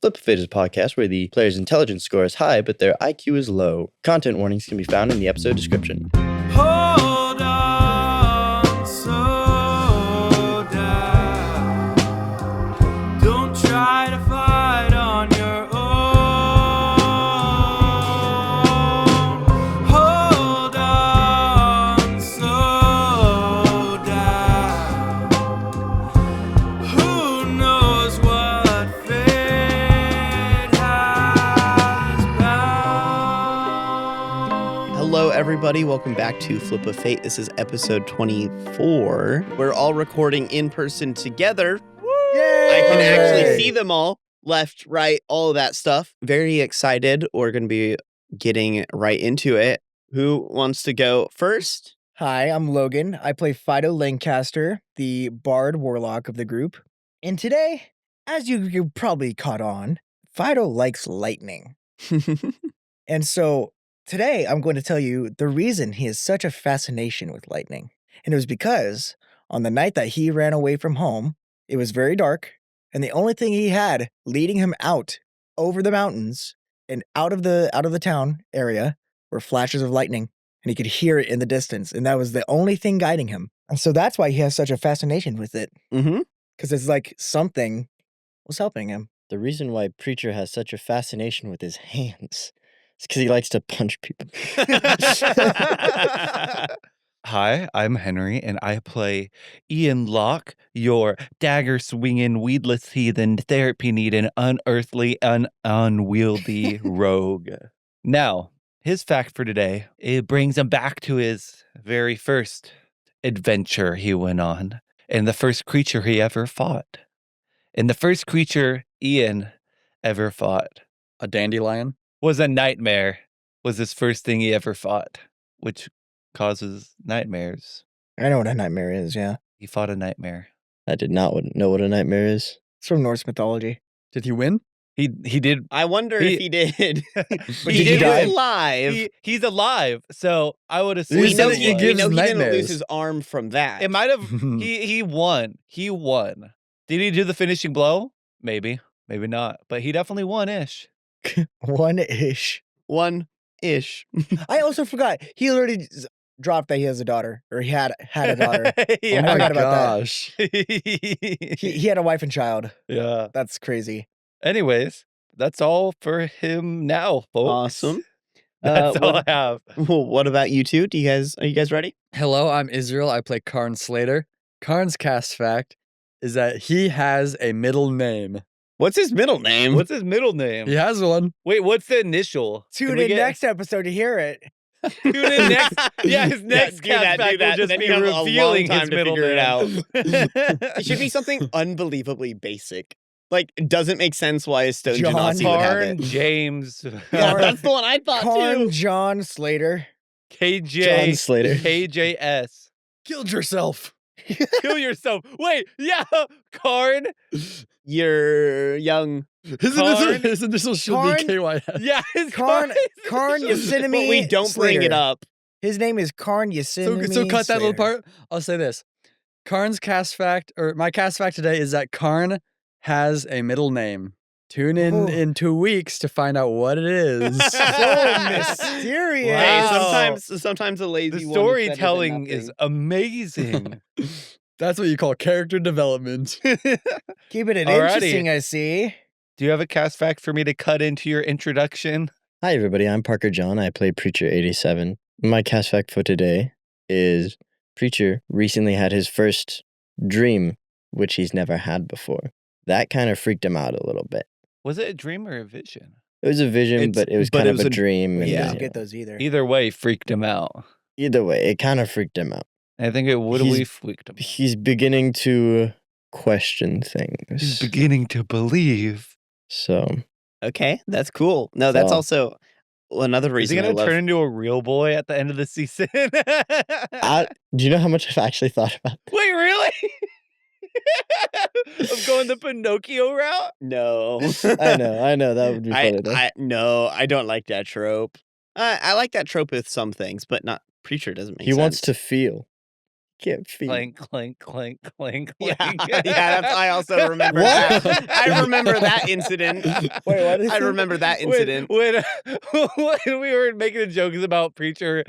Flip Fit is a podcast where the player's intelligence score is high, but their IQ is low. Content warnings can be found in the episode description. Hold on, slow down. Don't try to fight on your own. Hold on, slow down. Who knows what fate has bound? Hello, everybody. Welcome back to Flip of Fate. This is episode 24. We're all recording in person together. Yay! I can actually see them all. Left, right, all of that stuff. Very excited. We're going to be getting right into it. Who wants to go first? Hi, I'm Loghan. I play Fido Lancaster, the bard warlock of the group. And today, as you probably caught on, Fido likes lightning. And so today I'm going to tell you the reason he has such a fascination with lightning. And it was because on the night that he ran away from home, it was very dark, and the only thing he had leading him out over the mountains and out of the town area were flashes of lightning, and he could hear it in the distance, and that was the only thing guiding him. And so that's why he has such a fascination with it, Mm-hmm. because it's like something was helping him. The reason why Preacher has such a fascination with his hands is because he likes to punch people. Hi, I'm Henry, and I play Ian Locke, your dagger-swinging, weedless heathen, therapy-needing, unearthly, unwieldy rogue. Now, his fact for today, it brings him back to his very first adventure he went on, and the first creature he ever fought. And the first creature Ian ever fought A dandelion? was a nightmare, was his first thing he ever fought, which causes nightmares. I know what a nightmare is, yeah. He fought a nightmare. I did not know what a nightmare is. It's from Norse mythology. Did he win? He did. I wonder He- if he did. But did he die? alive. He's alive, so I would assume We We know, said he, it we gives know he didn't nightmares. lose his arm from that. it might have. He won. He won. Did he do the finishing blow? Maybe, maybe not. But he definitely won ish. One-ish. One-ish. I also forgot. He already dropped that he has a daughter, or he had a daughter. yeah. I forgot about that. gosh. He had a wife and child. Yeah. That's crazy. Anyways, that's all for him now, folks. Awesome. That's all I what, have. well, what about you two? Are you guys ready? Hello, I'm Israel. I play Karn Slater. Karn's cast fact is that he has a middle name. What's his middle name? What's his middle name? He has one. Wait, what's the initial? Tune Can we in get- next episode to hear it. Tune in next. Yeah, his next do that, cast do fact that, will just then be you have a long revealing time his to middle figure it name. It should be something unbelievably basic. Like, it doesn't make sense why a stone John genasi would have Karn it. James. Yeah, Karn- that's the one I thought Karn too. John Slater. KJ. John Slater. KJS. Killed yourself. Kill yourself. Wait, yeah. Karn. You're young. His initial should Karn- be KYS. Yeah, his Karn Karn. Yosemite. But we don't bring it Slater. up. His name is Karn Yosemite. So cut that little Slater. part. I'll say this. Karn's cast fact, or my cast fact today is that Karn has a middle name. Tune Oh. in 2 weeks to find out what it is. So mysterious. Hey, Wow. sometimes a lazy The one is better than storytelling is nothing. amazing. That's what you call character development. Keeping it Alrighty. interesting, I see. Do you have a cast fact for me to cut into your introduction? Hi, everybody. I'm Parker John. I play Preacher 87. My cast fact for today is Preacher recently had his first dream, which he's never had before. That kind of freaked him out a little bit. Was it a dream or a vision? It was a vision, It's- but it was but kind it of was a a- dream. And, He Yeah. doesn't you get know, those either. Either way, freaked him out. either way, it kind of freaked him out. I think it would He's- have freaked him. He's beginning to question He's things. beginning to believe. So, Okay, that's cool. No, That's that's all. also another Is reason he I going to love. turn into a real boy at the end of the season? do you know how much I've actually thought about that? Wait, really? I'm going the Pinocchio route? No, I know. That would be funny. though. no, I don't like that trope. I like that trope with some things, but not Preacher doesn't make He sense. wants to feel. Can't feed. Clank, clank, clank, clank, Yeah, clank. I also remember What? that. I remember that incident. Wait, what is I it? remember that incident. When we were making jokes about Preacher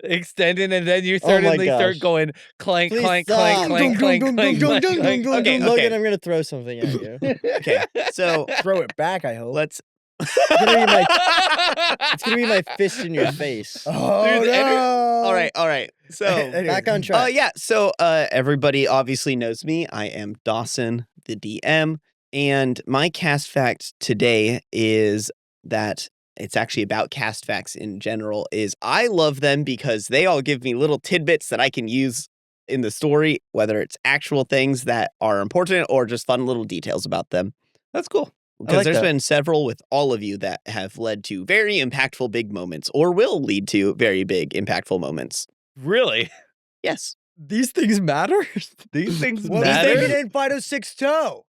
extending, and then you Oh my suddenly start gosh. going clank, Please clank, stop. clank, clank, clank, clank, clank, clank. Okay, Logan, I'm gonna throw something at you. Okay, so Throw it back, I hope. let's. It's gonna be my fist in your face. Oh, Dude, no. All right. So Anyway. Back on track. yeah. So everybody obviously knows me. I am Dawson, the DM, and my cast fact today is that it's actually about cast facts in general. Is I love them because they all give me little tidbits that I can use in the story, whether it's actual things that are important or just fun little details about them. That's cool. Because like there's that. been several with all of you that have led to very impactful big moments or will lead to very big impactful moments. Really? Yes. These things matter? These things What was matter. thinking in Fido's 6 toe?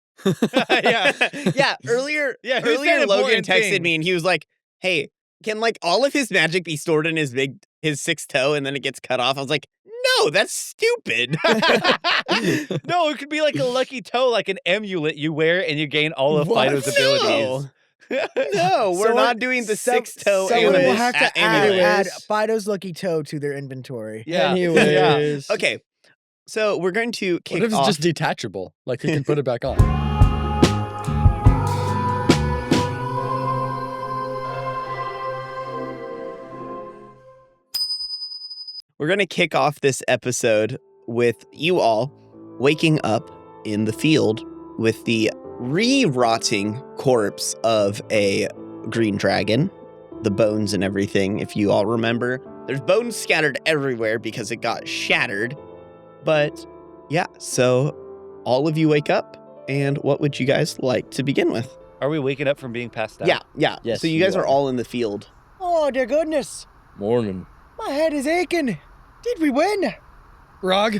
Yeah. Yeah, earlier Yeah, who said earlier Logan important texted things? me and he was like, "Hey, can like all of his magic be stored in his sixth toe and then it gets cut off?" I was like, "No, that's stupid." No, it could be like a lucky toe, like an amulet you wear and you gain all of What? Fido's abilities. No, we're Someone- not doing the sixth toe Someone will amulet. have to amulet. add Fido's lucky toe to their inventory. Yeah. Anyways. Okay. So we're going to What kick if it's off. just detachable? Like you can put it back on. We're going to kick off this episode with you all waking up in the field with the re-rotting corpse of a green dragon, the bones and everything, if you all remember. There's bones scattered everywhere because it got shattered. But yeah, so all of you wake up, and what would you guys like to begin with? Are we waking up from being passed out? Yeah. Yes, So you you guys are are. all in the field. Oh, dear goodness. Morning. My head is aching. Did we win? Rog,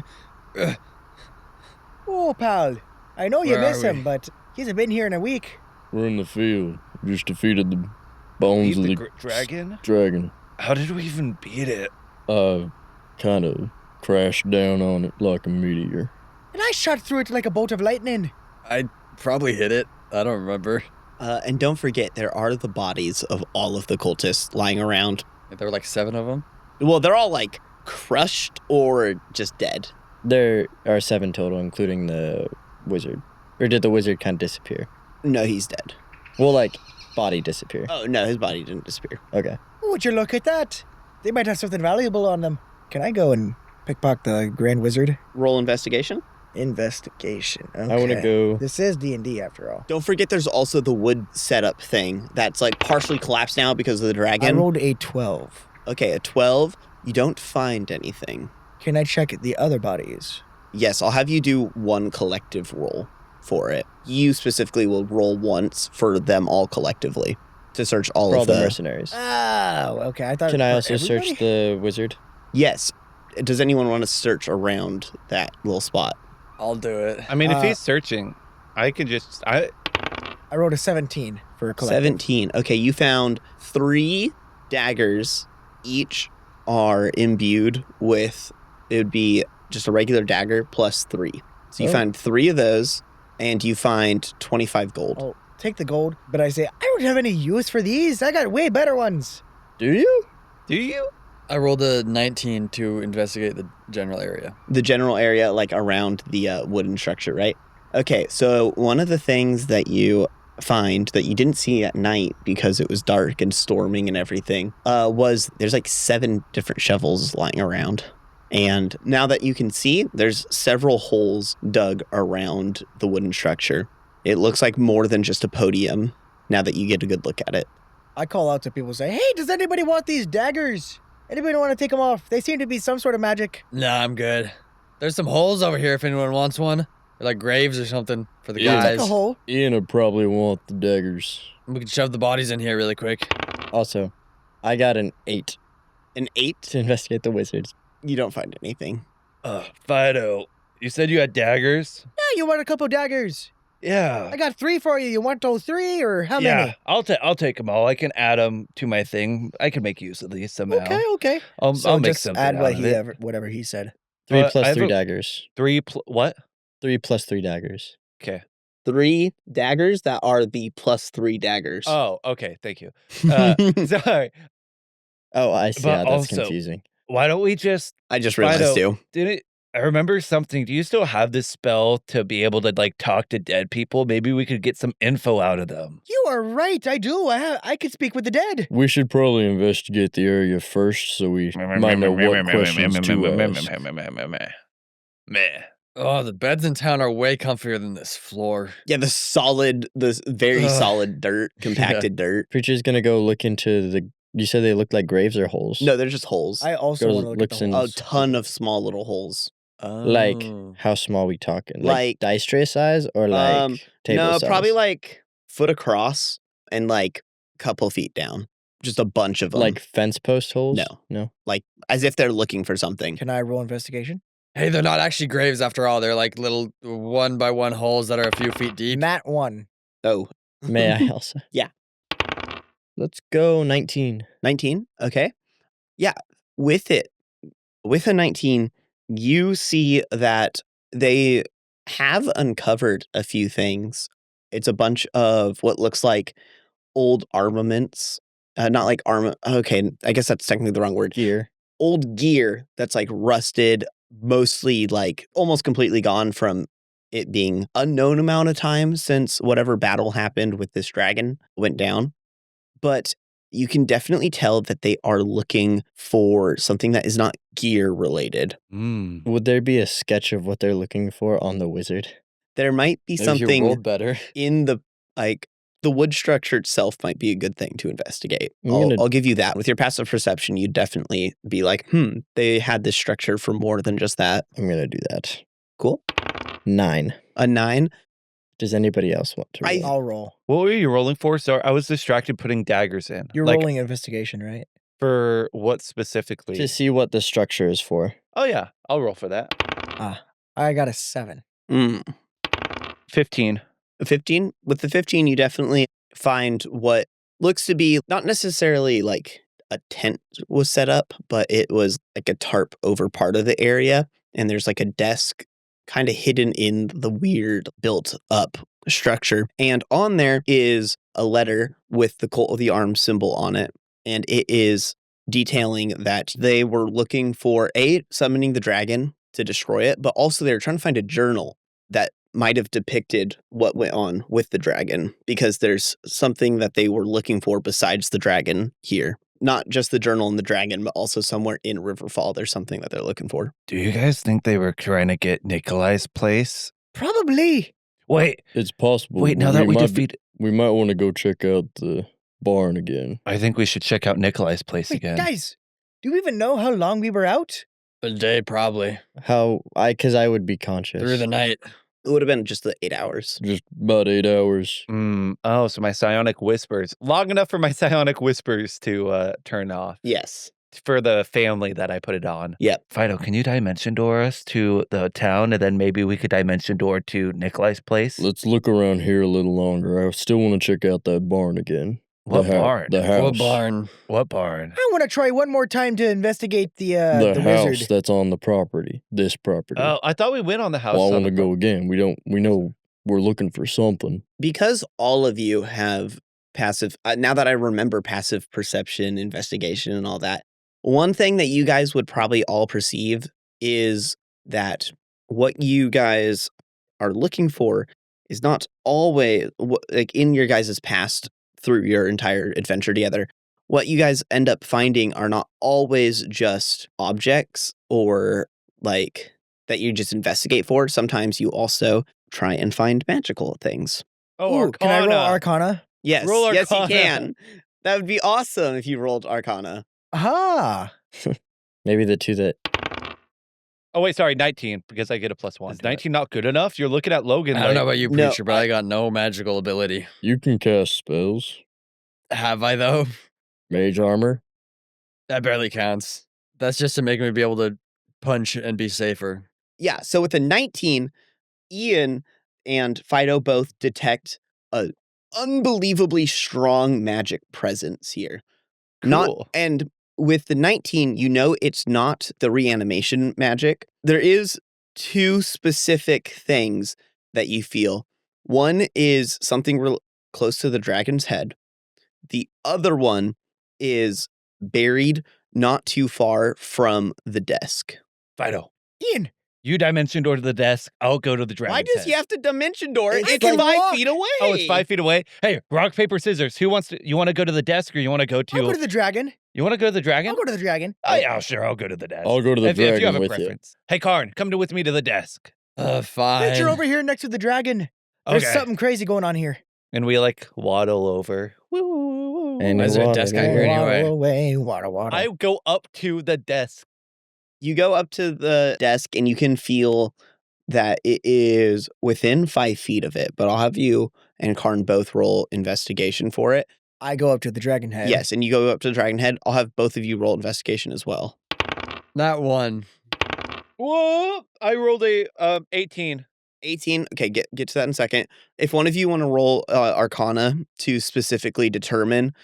Oh, pal. I know you Where are miss him, we? but he hasn't been here in a week. We're in the field. Just defeated the bones Beat of the the dragon? dragon. How did we even beat it? Kind of crashed down on it like a meteor. And I shot through it like a bolt of lightning. I probably hit it. I don't remember. And don't forget, there are the bodies of all of the cultists lying around. There were like 7 of them. Well, they're all like crushed or just dead. There are 7 total, including the wizard. Or did the wizard kind of disappear? No, he's dead. Well, like, body disappear. Oh, no, his body didn't disappear. Okay. Would you look at that? They might have something valuable on them. Can I go and pickpocket the Grand Wizard? Roll investigation. Investigation. Okay. I want to go. This is D&D after all. Don't forget there's also the wood setup thing that's like partially collapsed now because of the I dragon. rolled a 12. Okay, a 12. You don't find anything. Can I check the other bodies? Yes, I'll have you do one collective roll for it. You specifically will roll once for them all collectively to search all For all of the the... mercenaries. Oh, okay. I thought. Can I for also everybody? search the wizard? Yes. Does anyone want to search around that little spot? I'll do it. I mean, if Uh, he's searching, I can just... I rolled a 17 for a collective. 17. Okay, you found 3 daggers. Each are imbued with, it would be just a regular dagger plus 3. So you Oh. find 3 of those, and you find 25 gold. Oh, take the gold, but I say, I don't have any use for these. I got way better ones. Do you? Do you? I rolled a 19 to investigate the general area. The general area, like around the wooden structure, right? Okay, so one of the things that you find that you didn't see at night because it was dark and storming and everything was there's like 7 different shovels lying around. And now that you can see, there's several holes dug around the wooden structure. It looks like more than just a podium now that you get a good look at it. I call out to people, say, hey, does anybody want these daggers? Anybody want to take them off? They seem to be some sort of magic. Nah, I'm good. There's some holes over here if anyone wants one. They're like graves or something for the Yeah. Take guys. a hole. Ian would probably want the daggers. We can shove the bodies in here really quick. Also, I got an 8 An 8, to investigate the wizards. you don't find anything. Fido, you said you had daggers? Yeah, you want a couple daggers? Yeah. I got 3 for you. You want those 3 or how Yeah, many? I'll take them all. I can add them to my thing. I can make use of these somehow. Okay. I'll So make just something add out what of he it. whatever he said. 3 But I plus have 3 a- daggers. What? 3 plus 3 daggers. Okay. 3 daggers that are the +3 daggers. Oh, okay. Thank you. Sorry. Oh, I see But how that's also, confusing. why don't we just I just realized Fido, too. didn't I remember something? Do you still have this spell to be able to like talk to dead people? Maybe we could get some info out of them. You are right. I do. I could speak with the dead. We should probably investigate the area first so we might know what questions to ask. Meh. Oh, the beds in town are way comfier than this floor. Yeah, the very Ugh. solid dirt, compacted dirt. Preacher's gonna go look into the. You said they look like graves or holes? No, they're just holes. I also Goes- want to look at looks the in- A holes. ton of small little holes. Like, Oh. how small we talking? Like- dice tray size or like table no, size? probably like foot across and like a couple feet down. Just a bunch of them. like fence post holes? No. As if they're looking for something. Can I roll investigation? Hey, they're not actually graves after all. They're like little 1-by-1 holes that are a few feet deep. Nat 1. Oh, May I also? Yeah. Let's go 19. 19? Okay. Yeah. With a 19, you see that they have uncovered a few things. It's a bunch of what looks like old armaments. Not like armor. Okay, I guess that's technically the wrong word. Gear. Old gear that's like rusted, mostly like almost completely gone from it being unknown amount of time since whatever battle happened with this dragon went down. But you can definitely tell that they are looking for something that is not gear related. Mm. Would there be a sketch of what they're looking for on the wizard? There might be Maybe you something rolled better. in the the wood structure itself might be a good thing to investigate. I'm gonna- I'll give you that. With your passive perception, you'd definitely be like, they had this structure for more than just that. I'm going to do that. Cool. 9. A 9. Does anybody else want to roll? I'll roll. What were you rolling for? So I was distracted putting daggers in. You're like, rolling investigation, right? for what specifically? To see what the structure is for. Oh yeah, I'll roll for that. I got a 7. 15. 15. With the 15, you definitely find what looks to be not necessarily like a tent was set up, but it was like a tarp over part of the area. And there's like a desk kind of hidden in the weird built up structure. And on there is a letter with the Cult of the Arm symbol on it. And it is detailing that they were looking for summoning the dragon to destroy it, but also they were trying to find a journal that might have depicted what went on with the dragon, because there's something that they were looking for besides the dragon here. Not just the journal and the dragon, but also somewhere in Riverfall, there's something that they're looking for. Do you guys think they were trying to get Nikolai's place? Probably. Wait, It's possible. wait. Now but that we might defeat, we might want to go check out the barn again. I think we should check out Nikolai's place Wait, again. guys, do you even know how long we were out? A day, probably. Because I would be conscious. Through the night. It would have been just the 8 hours. Just about 8 hours. Oh, so my psionic whispers long enough for my psionic whispers to turn off Yes. for the family that I put it on. Yep. Fido, can you dimension door us to the town, and then maybe we could dimension door to Nikolai's place? Let's look around here a little longer. I still want to check out that barn again. What The barn? The house. What barn? What barn? I want to try one more time to investigate the The house wizard. that's on the property. This property. Oh, I thought we went on the house. Well, I on want the to go again. We know we're looking for something. Because all of you have passive, now that I remember passive perception, investigation, and all that, one thing that you guys would probably all perceive is that what you guys are looking for is not always, like in your guys' past through your entire adventure together, what you guys end up finding are not always just objects or like that you just investigate for. Sometimes you also try and find magical things. Oh, Ooh, can I roll Arcana? Yes, Roll yes, you Arcana. can. That would be awesome if you rolled Arcana. Aha! Maybe the two that. Oh wait, sorry, 19 because I get a +1. Is do it. 19 not good enough? You're looking at Logan. I don't know about you, No, preacher, but I got no magical ability. You can cast spells. Have I, though? Mage armor. That barely counts. That's just to make me be able to punch and be safer. Yeah, so with a 19, Ian and Fido both detect a unbelievably strong magic presence here. Cool. And With the 19, you know it's not the reanimation magic. There is 2 specific things that you feel. One is something close to the dragon's head. The other one is buried not too far from the desk. Fido, Ian, you dimension door to the desk. I'll go to the dragon's Why does head. he have to dimension door? It's It's like 5 Locke. feet away. Oh, it's 5 feet away. Hey, rock, paper, scissors. Who wants to? You want to go to the desk, or you want to go I'll go to? to the dragon. You want to go to the dragon? I'll go to the dragon. Oh yeah, sure. I'll go to the desk. I'll go to the if you have dragon a with you. preference. Hey, Karn, come with me to the desk. Fine. Preacher over here next to the dragon. There's Okay. something crazy going on here. And we like waddle over. Woo, woo, woo, woo. And Why is there a desk out here anyway? Waddle away, waddle, waddle. I go up to the desk. You go up to the desk and you can feel that it is within 5 feet of it, but I'll have you and Karn both roll investigation for it. I go up to the dragon head. Yes, and you go up to the dragon head. I'll have both of you roll investigation as well. Not one. Whoa! I rolled a 18. 18. Okay, get to that in a second. If one of you want to roll Arcana to specifically determine,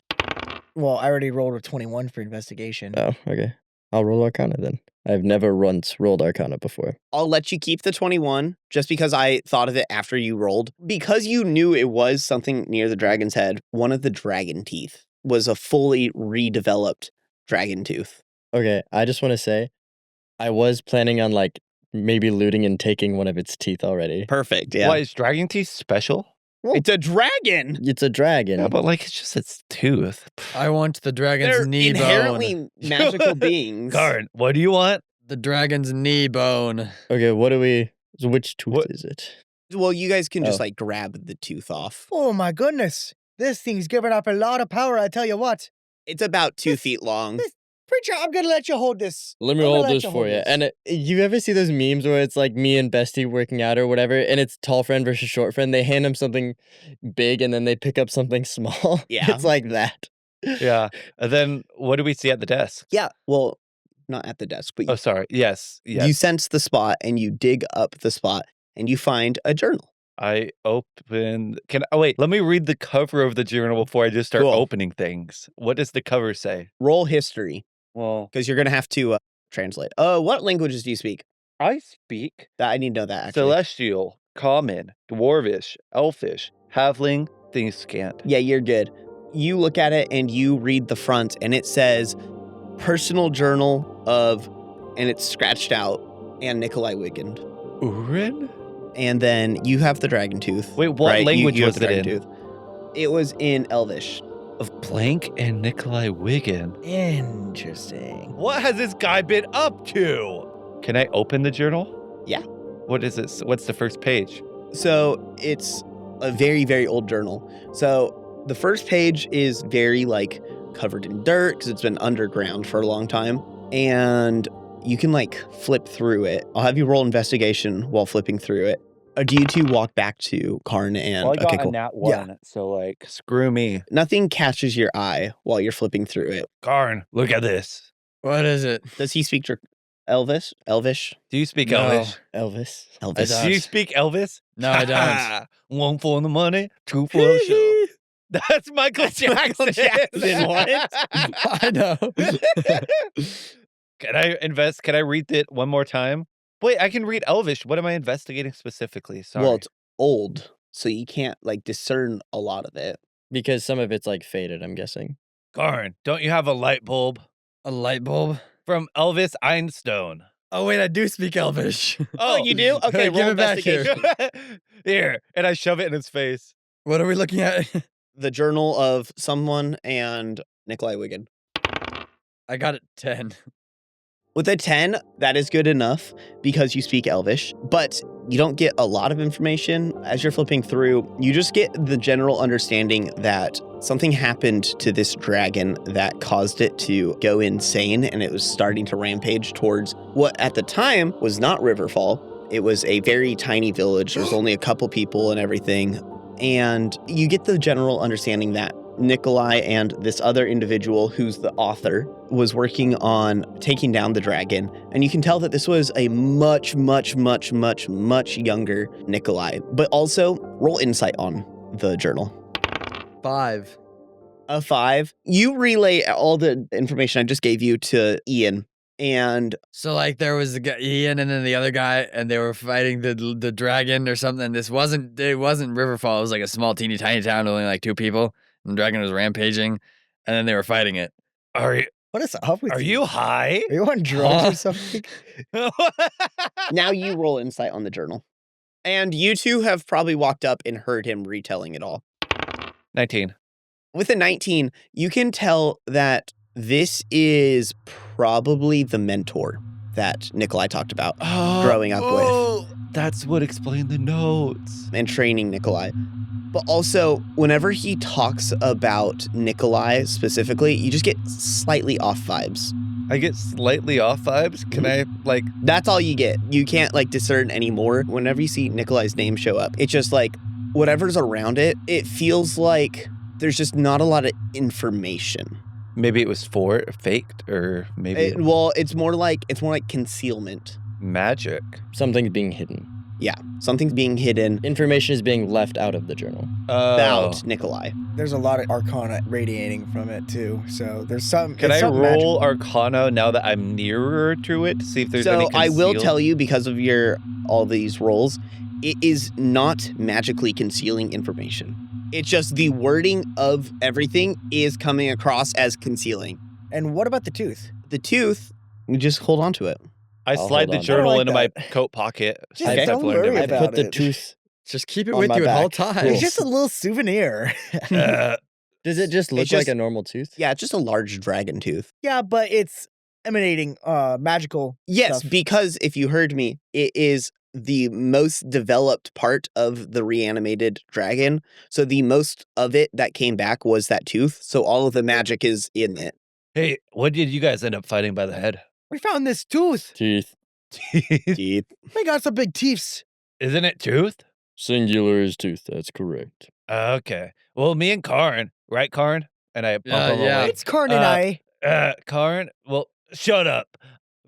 Well, I already rolled a 21 for investigation. Oh, okay. I'll roll Arcana then. I've never once rolled Arcana before. I'll let you keep the 21 just because I thought of it after you rolled. Because you knew it was something near the dragon's head, one of the dragon teeth was a fully redeveloped dragon tooth. Okay, I just want to say, I was planning on like maybe looting and taking one of its teeth already. Perfect, yeah. Why is dragon teeth special? It's a dragon! It's a dragon. Yeah, but like it's just its tooth. I want the dragon's They're knee bone. inherently magical beings. Karn, what do you want? The dragon's knee bone. Okay, what do we? So which tooth What- is it? Well, you guys can just Oh. like grab the tooth off. Oh my goodness. This thing's giving up a lot of power, I tell you what. It's about 2 feet long. Preacher, I'm going to let you hold this. Let me I'm gonna hold let this you for hold you. this. And you ever see those memes where it's like me and Bestie working out or whatever, and it's tall friend versus short friend? They hand him something big and then they pick up something small. Yeah. It's like that. Yeah. And then what do we see at the desk? Yeah, well, not at the desk, but Oh, sorry. Yes. Yes. you sense the spot and you dig up the spot and you find a journal. I opened. Wait, let me read the cover of the journal before I just start Cool. opening things. What does the cover say? Roll history Well, because you're going to have to translate. What languages do you speak? I speak I need to know that actually. Celestial, Common, Dwarvish, Elfish, Halfling, Things Scant. Yeah, you're good. You look at it and you read the front and it says personal journal of, and it's scratched out, and Nikolai Wigand. Urin? And then you have the dragon tooth. Wait, what right? language you have was the it dragon in? tooth. It was in Elvish. Of Blank and Nikolai Wiggin. Interesting. What has this guy been up to? Can I open the journal? Yeah. What is it? What's the first page? So it's a very, very old journal. So the first page is very like covered in dirt because it's been underground for a long time. And you can like flip through it. I'll have you roll investigation while flipping through it. Do you two walk back to Karn and Well, I got okay, a cool. nat 1, so like, screw me. Nothing catches your eye while you're flipping through it. Karn, look at this. What is it? Does he speak Elvish? Elvish? Do you speak No. Elvish? Elvis. Elvis. don't. Do you speak Elvis? No, I don't. 1 for the money, 2 for the show. That's Michael That's Jackson. Michael Jackson, what? I know. Can I read it one more time? Wait, I can read Elvish. What am I investigating specifically? Sorry. Well, it's old, so you can't like discern a lot of it. Because some of it's like faded, I'm guessing. Karn, don't you have a light bulb? A light bulb? From Elvis Einstein. Oh, wait, I do speak Elvish. Oh, you do? Okay, Give roll it back here. investigation. Here, and I shove it in his face. What are we looking at? The journal of someone and Nikolai Wiggin. I got it 10. With a 10, that is good enough because you speak Elvish, but you don't get a lot of information. As you're flipping through, you just get the general understanding that something happened to this dragon that caused it to go insane, and it was starting to rampage towards what at the time was not Riverfall. It was a very tiny village. There's only a couple people and everything. And you get the general understanding that Nikolai and this other individual who's the author was working on taking down the dragon. And you can tell that this was a much, much, much, much, much younger Nikolai. But also roll insight on the journal. 5. A 5. You relay all the information I just gave you to Ian, and So like there was the guy, Ian and then the other guy, and they were fighting the dragon or something. It wasn't Riverfall. It was like a small teeny tiny town, only like 2 people. And the dragon was rampaging, and then they were fighting it. What is up with Are you? you high? Are you on drugs Huh? or something? now you roll insight on the journal. And you two have probably walked up and heard him retelling it all. 19. With a 19, you can tell that this is probably the mentor that Nikolai talked about growing up with That's what explained the notes. and training Nikolai. But also, whenever he talks about Nikolai specifically, you just get slightly off vibes. I get slightly off vibes. Can I, like, That's all you get. You can't like discern anymore. Whenever you see Nikolai's name show up, it's just like whatever's around it, it feels like there's just not a lot of information. maybe it was faked, or maybe It's more like concealment. magic? Something's being hidden. Yeah, something's being hidden Information is being left out of the journal. about Nikolai. There's a lot of arcana radiating from it too. So there's some. Can it's I something roll magical. Arcana now that I'm nearer to it to see if there's any So I will concealed- tell you, because of all these rolls, it is not magically concealing information. It's just the wording of everything is coming across as concealing. And what about the tooth? The tooth, you just hold on to it. I I'll slide hold the on. journal I like into my that. coat pocket. Just since don't I've learned worry I everything. about put the it. tooth. Just keep it On with my you at all back. times. Cool. It's just a little souvenir. Uh, Does it just look It's just- like a normal tooth? Yeah, it's just a large dragon tooth. Yeah, but it's emanating magical. Yes, stuff. because if you heard me, it is the most developed part of the reanimated dragon. So the most of it that came back was that tooth. So all of the magic is in it. hey, what did you guys end up fighting by the head? We found this tooth. Teeth. Teeth. We got some big teeths. Isn't it tooth? Singular is tooth. That's correct. Okay. Well, me and Karn, right, Karn? And I bump Yeah, him yeah. away. It's Karn and I. Karn, well, shut up.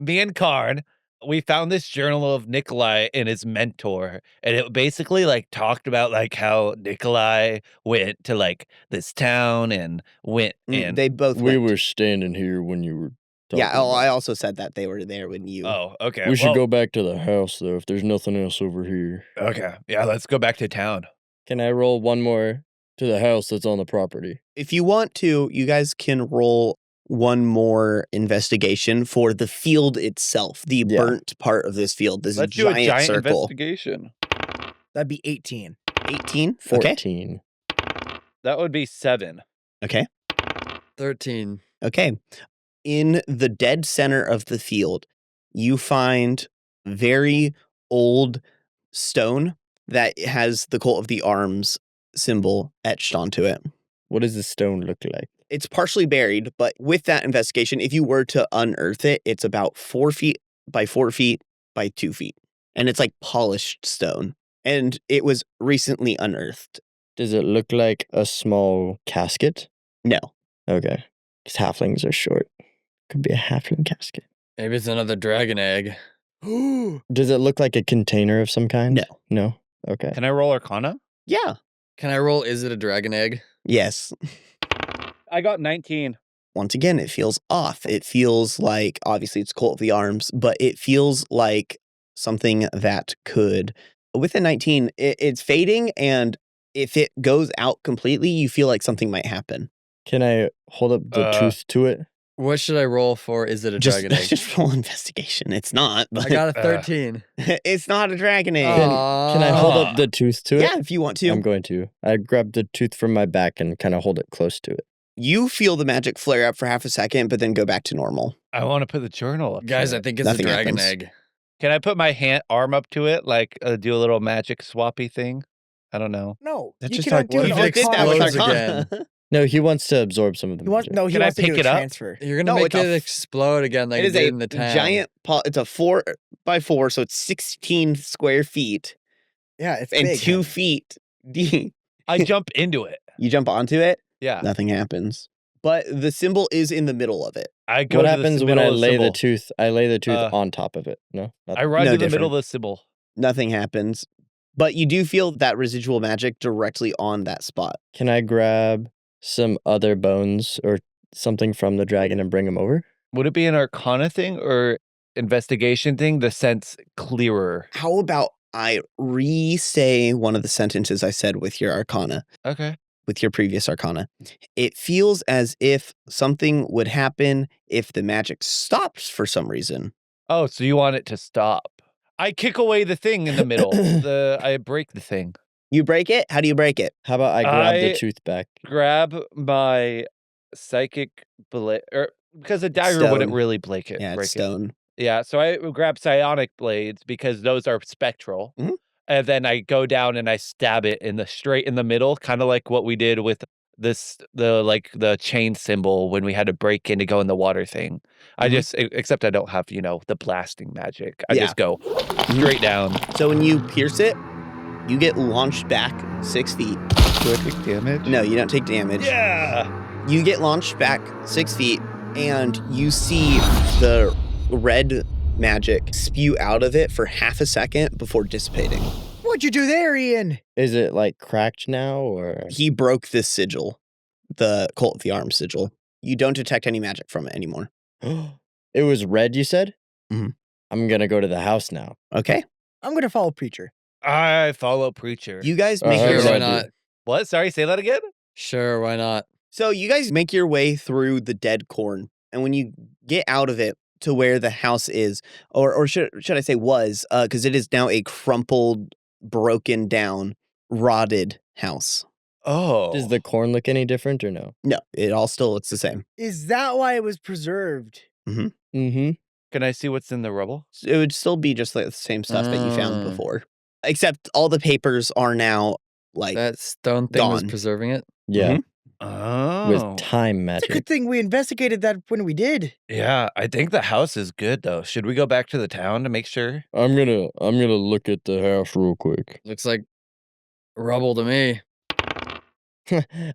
Me and Karn, we found this journal of Nikolai and his mentor, and it basically like talked about like how Nikolai went to like this town and went and They both We went. were standing here when you were talking. Yeah, about I it. also said that they were there when you. oh, okay. We should well, go back to the house though. If there's nothing else over here, Okay, yeah, let's go back to town. can I roll one more to the house that's on the property? If you want to, you guys can roll one more investigation for the field itself, the Yeah. burnt part of this field. This Let's do a giant giant circle. investigation. That'd be 18. 18. Okay. 14. That would be 7. Okay. 13. Okay. In the dead center of the field, you find very old stone that has the coat of the arms symbol etched onto it. What does the stone look like? It's partially buried, but with that investigation, if you were to unearth it, it's about 4 feet by 4 feet by 2 feet. And it's like polished stone. And it was recently unearthed. Does it look like a small casket? No. Okay. Because halflings are short. Could be a halfling casket. Maybe it's another dragon egg. Does it look like a container of some kind? No. No? Okay. Can I roll Arcana? Yeah. Can I roll? Is it a dragon egg? Yes. I got 19. Once again, it feels off. It feels like, obviously, it's Cult of the Arms, but it feels like something that could, with a 19, it's fading, and if it goes out completely, you feel like something might happen. Can I hold up the tooth to it? What should I roll for? Is it a Just, dragon egg? just roll investigation. It's not, but I got a 13. it's not a dragon egg. Can I hold up the tooth to it? Yeah, if you want to. I'm going to. I grab the tooth from my back and kind of hold it close to it. You feel the magic flare up for half a second, but then go back to normal. I want to put the journal up to Guys, I it. think it's Nothing a dragon happens. egg. Can I put my arm up to it, like do a little magic swappy thing? I don't know. No, That's you just cannot like do what it. if you it did that with explodes Arcana. No, he wants to absorb some of the He wants, magic. no, he Can I wants to pick do a it up? transfer. You're gonna No, make it's a it explode again like It it is did a in the town. giant. It's a 4 by 4, so it's 16 square feet Yeah, it's and big. 2 feet deep. I jump into it. You jump onto it, Yeah. nothing happens. But the symbol is in the middle of it. I go What to happens the when I middle of lay the symbol. tooth? I lay the tooth Uh, on top of it. No? I run No to the middle different. of the symbol. Nothing happens. But you do feel that residual magic directly on that spot. Can I grab some other bones or something from the dragon and bring them over? Would it be an Arcana thing or investigation thing? The sense clearer. How about I re-say one of the sentences I said with your Arcana, Okay. with your previous Arcana? It feels as if something would happen if the magic stops for some reason. Oh, so you want it to stop? I kick away the thing in the middle. I break the thing. You break it? How do you break it? How about I grab the I- tooth back? Grab my psychic blade, or because a dagger Stone. wouldn't really break it. Yeah, break it's it. stone. Yeah, so I grab psionic blades because those are spectral. Mhm. And then I go down and I stab it straight in the middle, kind of like what we did with the chain symbol when we had to break in to go in the water thing. I Mhm. just, except I don't have, the blasting magic. I Yeah. just go straight down. So when you pierce it, you get launched back 6 feet. Do I take damage? No, you don't take damage. Yeah. You get launched back 6 feet, and you see the red magic spew out of it for half a second before dissipating. What'd you do there, Ian? Is it like cracked now or? He broke this sigil, the Cult of the Arm sigil. You don't detect any magic from it anymore. It was red, you said? Mhm. I'm gonna go to the house now. Okay? I'm going to follow Preacher. I follow Preacher. You guys Oh, make how your does Sure, why that do? not? What? Sorry, say that again? Sure, why not? So you guys make your way through the dead corn, and when you get out of it to where the house is, or should I say was, because it is now a crumpled, broken down, rotted house. Oh. Does the corn look any different or no? No, it all still looks the same. Is that why it was preserved? Mm-hmm. Can I see what's in the rubble? It would still be just like the same stuff that you found Mm. before, except all the papers are now like That stone thing was gone. preserving it. Yeah, Oh. with time It's a magic. good thing we investigated that when we did. Yeah, I think the house is good though. Should we go back to the town to make sure? I'm gonna look at the house real quick. Looks like rubble to me.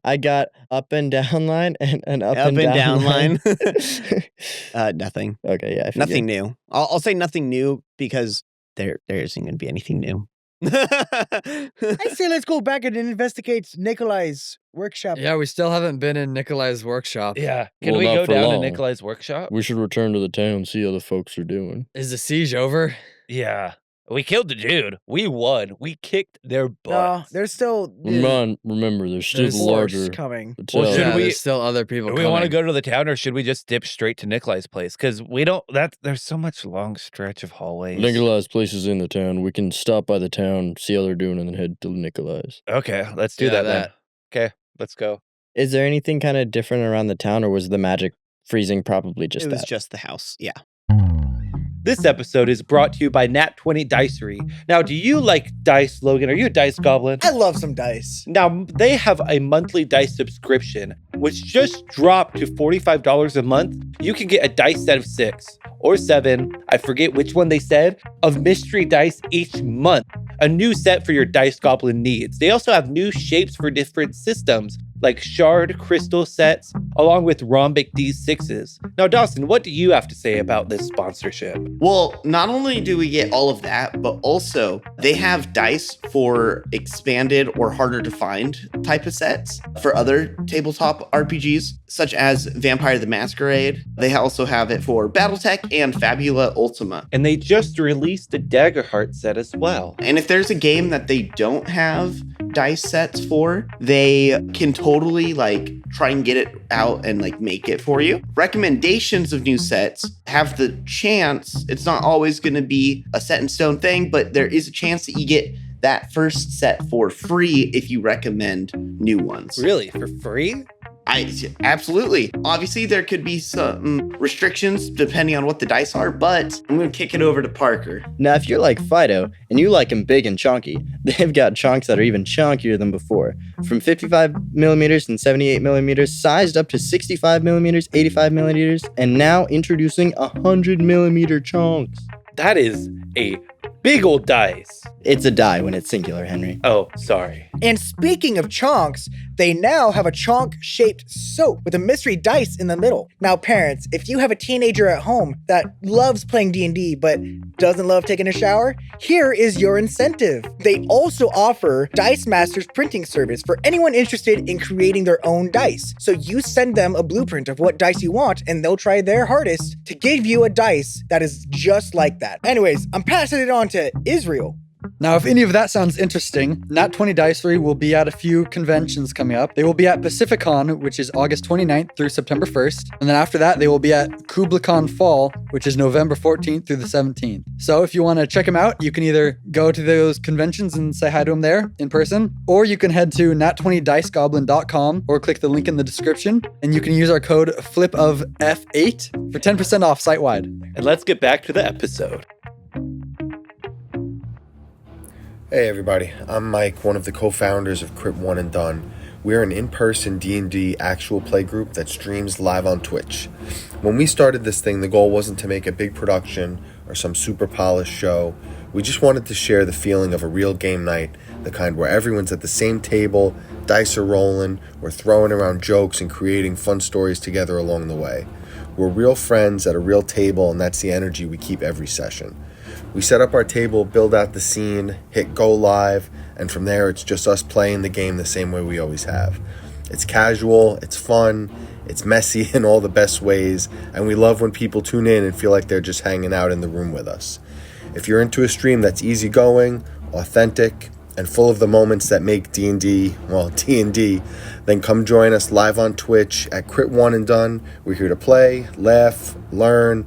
I got up and down line and an up, Up and and down, down line. nothing. Okay, yeah, I figured. Nothing new. I'll say nothing new because there isn't going to be anything new. I say let's go back and investigate Nikolai's workshop. Yeah, we still haven't been in Nikolai's workshop. Yeah. Can Well, we not go for down to long. Nikolai's workshop? We should return to the town, see how the folks are doing. Is the siege over? Yeah. We killed the dude. We won. We kicked their No, butts. there's still Remember, there's still There's the force larger. coming. the Well, town. should Yeah, we- there's still other people Do we coming. want to go to the town or should we just dip straight to Nikolai's place? Because we don't, there's so much long stretch of hallways. Nikolai's place is in the town. We can stop by the town, see how they're doing, and then head to Nikolai's. Okay, let's do Yeah, that then. Okay, let's go. Is there anything kind of different around the town, or was the magic freezing probably just It was that? just the house. Yeah. This episode is brought to you by Nat20 Dicery. Now, do you like dice, Logan? Are you a dice goblin? I love some dice. Now, they have a monthly dice subscription, which just dropped to $45 a month. You can get a dice set of 6 or 7, I forget which one they said, of mystery dice each month. A new set for your dice goblin needs. They also have new shapes for different systems, like shard crystal sets, along with rhombic D6s. Now, Dawson, what do you have to say about this sponsorship? Well, not only do we get all of that, but also they have dice for expanded or harder to find type of sets for other tabletop RPGs, such as Vampire the Masquerade. They also have it for Battletech and Fabula Ultima. And they just released a Daggerheart set as well. And if there's a game that they don't have dice sets for, they can totally like try and get it out and like make it for you. Recommendations of new sets have the chance, it's not always going to be a set in stone thing, but there is a chance that you get that first set for free if you recommend new ones. Really? For free? Absolutely. Obviously, there could be some restrictions depending on what the dice are, but I'm going to kick it over to Parker. Now, if you're like Fido and you like them big and chunky, they've got chunks that are even chunkier than before. From 55 millimeters and 78 millimeters, sized up to 65 millimeters, 85 millimeters, and now introducing 100 millimeter chunks. That is a big old dice. It's a die when it's singular, Henry. Oh, sorry. And speaking of chunks, They now have a chonk-shaped soap with a mystery dice in the middle. Now, parents, if you have a teenager at home that loves playing D&D but doesn't love taking a shower, here is your incentive. They also offer Dice Masters printing service for anyone interested in creating their own dice. So you send them a blueprint of what dice you want, and they'll try their hardest to give you a dice that is just like that. Anyways, I'm passing it on to Israel. Now, if any of that sounds interesting, Nat 20 Dicery will be at a few conventions coming up. They will be at PacificCon, which is August 29th through September 1st. And then after that, they will be at KublaCon Fall, which is November 14th through the 17th. So if you want to check them out, you can either go to those conventions and say hi to them there in person, or you can head to nat20dicegoblin.com or click the link in the description, and you can use our code FLIPOFF8 for 10% off site-wide. And let's get back to the episode. Hey everybody, I'm Mike, one of the co-founders of Crit One and Done. We're an in-person D&D actual play group that streams live on Twitch. When we started this thing, the goal wasn't to make a big production or some super polished show. We just wanted to share the feeling of a real game night, the kind where everyone's at the same table, dice are rolling, we're throwing around jokes and creating fun stories together along the way. We're real friends at a real table, and that's the energy we keep every session. We set up our table, build out the scene, hit go live, and from there it's just us playing the game the same way we always have. It's casual, it's fun, it's messy in all the best ways, and we love when people tune in and feel like they're just hanging out in the room with us. If you're into a stream that's easygoing, authentic, and full of the moments that make D&D, well, D&D, then come join us live on Twitch at Crit One and Done. We're here to play, laugh, learn,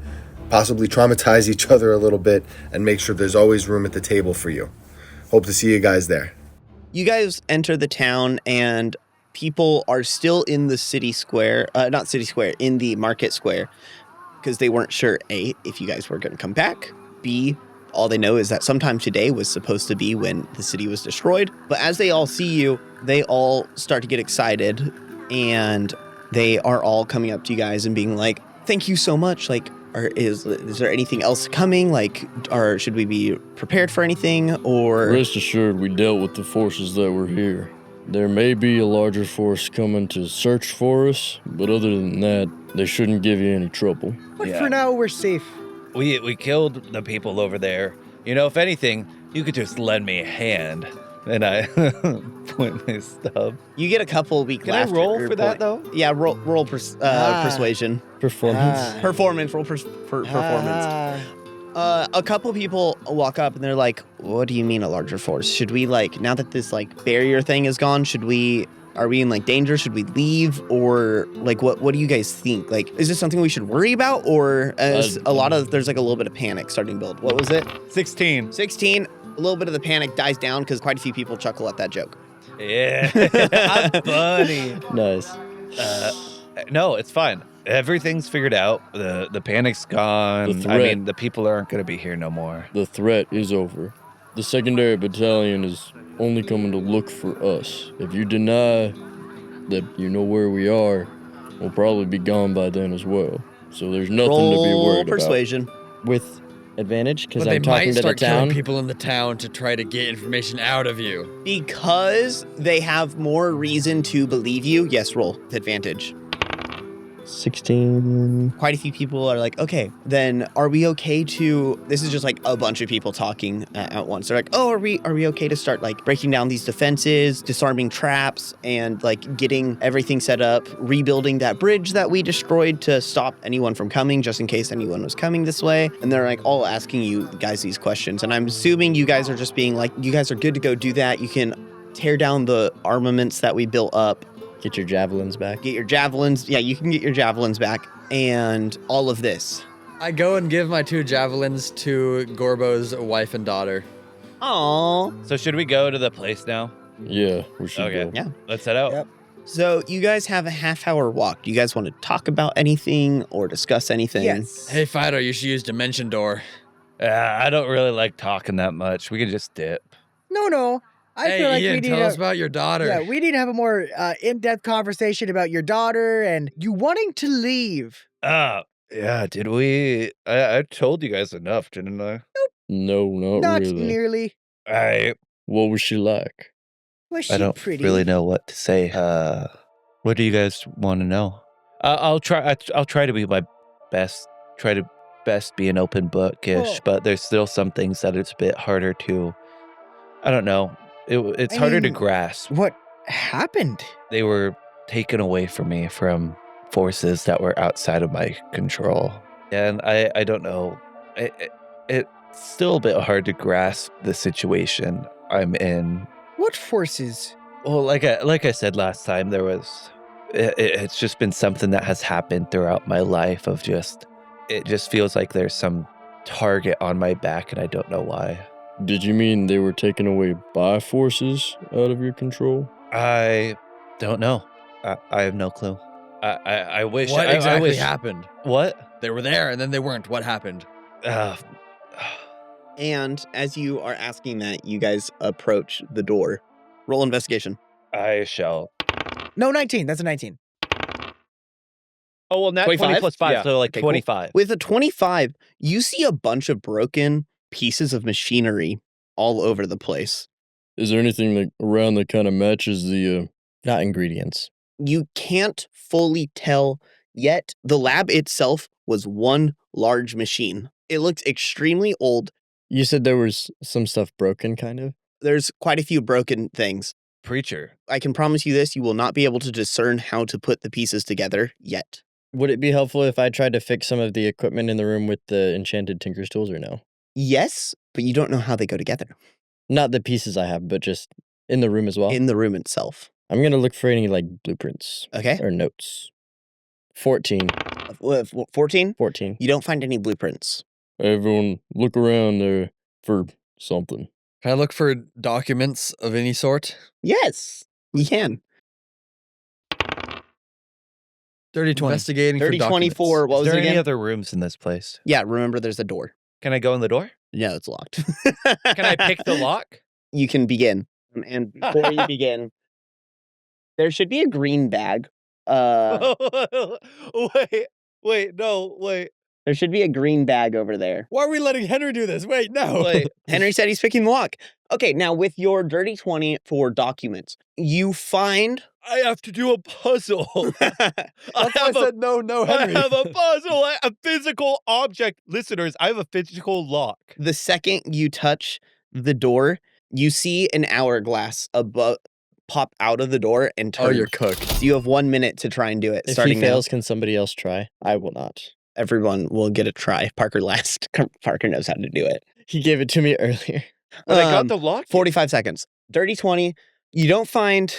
possibly traumatize each other a little bit, and make sure there's always room at the table for you. Hope to see you guys there. You guys enter the town and people are still in the city square, not city square, in the market square, because they weren't sure, A, if you guys were going to come back, B, all they know is that sometime today was supposed to be when the city was destroyed. But as they all see you, they all start to get excited, and they are all coming up to you guys and being like, thank you so much. Like, is there anything else coming? Like, or should we be prepared for anything? Or Rest assured, we dealt with the forces that were here. There may be a larger force coming to search for us, but other than that, they shouldn't give you any trouble. But Yeah. for now, we're safe. We killed the people over there. You know, if anything, you could just lend me a hand. And I point my stub. you get a couple week Can laughter. I roll for that, though? Yeah, roll persuasion. Performance. Performance, roll performance. A couple people walk up and they're like, what do you mean a larger force? Should we, like, now that this, like, barrier thing is gone, are we in, like, danger? Should we leave? Or, like, what do you guys think? Like, is this something we should worry about? Or there's like a little bit of panic starting to build. What was it? 16. 16. A little bit of the panic dies down because quite a few people chuckle at that joke. Yeah. I'm funny. Nice. No, it's fine. Everything's figured out. The panic's gone. The threat. I mean, the people aren't going to be here no more. The threat is over. The secondary battalion is only coming to look for us. If you deny that you know where we are, we'll probably be gone by then as well. So there's nothing to be Roll worried persuasion. With advantage, because But they I'm might talking to the start killing town. people in the town to try to get information out of you. Because they have more reason to believe you. Yes, roll with advantage. 16. Quite a few people are like, okay, then are we okay to, this is just like a bunch of people talking at once. They're like, oh, are we okay to start like breaking down these defenses, disarming traps, and like getting everything set up, rebuilding that bridge that we destroyed to stop anyone from coming, just in case anyone was coming this way. And they're like all asking you guys these questions. And I'm assuming you guys are just being like, you guys are good to go do that. You can tear down the armaments that we built up. Get your javelins back. Get your javelins. Yeah, you can get your javelins back. And all of this. I go and give my 2 javelins to Gorbo's wife and daughter. Aww. So should we go to the place now? Yeah, we should Okay. go. Yeah. Let's head out. Yep. So you guys have a half-hour walk. Do you guys want to talk about anything or discuss anything? Yes. Hey, Fido, you should use Dimension Door. I don't really like talking that much. We can just dip. No. I hey, feel like Ian, we need tell us about your daughter. Yeah, we need to have a more in-depth conversation about your daughter and you wanting to leave. Yeah, did we? I told you guys enough, didn't I? No, not Not really. nearly. I What was she like? Was she I don't pretty? really know what to say. What do you guys want to know? I'll try. I'll try to be my best. Try to best be an open bookish, Well- but there's still some things that it's a bit harder to. I don't know. It's I harder to mean, grasp. What happened? They were taken away from me from forces that were outside of my control, and I don't know. It's still a bit hard to grasp the situation I'm in. What forces? Well, like I said last time, there was. It's just been something that has happened throughout my life. It just feels like there's some target on my back, and I don't know why. Did you mean they were taken away by forces out of your control? I don't know. I have no clue. I wish. What I exactly wish, happened? What? They were there and then they weren't. What happened? And as you are asking that, you guys approach the door. Roll investigation. I shall. No, 19. That's a 19. Oh, well, not 20 25? plus 5, Yeah. so like Okay, cool. 25. With a 25, you see a bunch of broken pieces of machinery all over the place. Is there anything like around that kind of matches the Not ingredients. You can't fully tell yet. The lab itself was one large machine. It looks extremely old. You said there was some stuff broken, kind of? There's quite a few broken things. Preacher. I can promise you this, you will not be able to discern how to put the pieces together yet. Would it be helpful if I tried to fix some of the equipment in the room with the enchanted Tinker's tools or no? Yes, but you don't know how they go together Not the pieces I have, but just in the room as well. in the room itself. I'm going to look for any like blueprints Okay. or notes. 14. 14? 14. You don't find any blueprints. everyone look around there for something? Can I look for documents of any sort? Yes, you can. Dirty 20. Investigating for 30, documents. 24. What Is was there it any again? other rooms in this place? Yeah, remember there's a door. Can I go in the door? No, it's locked. Can I pick the lock? You can begin. And before you begin, there should be a green bag. Wait, no, wait. There should be a green bag over there. Why are we letting Henry do this? Wait, no. Wait. Henry said he's picking the lock. Okay, now with your dirty 20 for documents, you find. I have to do a puzzle. That's why I said no, Henry. I have a puzzle, a physical object. Listeners, I have a physical lock. The second you touch the door, you see an hourglass above pop out of the door and turn. Oh, you're cooked. So you have 1 minute to try and do it. If Starting he fails, can somebody else try? I will not. now, everyone will get a try. Parker last. Parker knows how to do it. He gave it to me earlier. But I got the lock. 45 seconds. Dirty 20. You don't find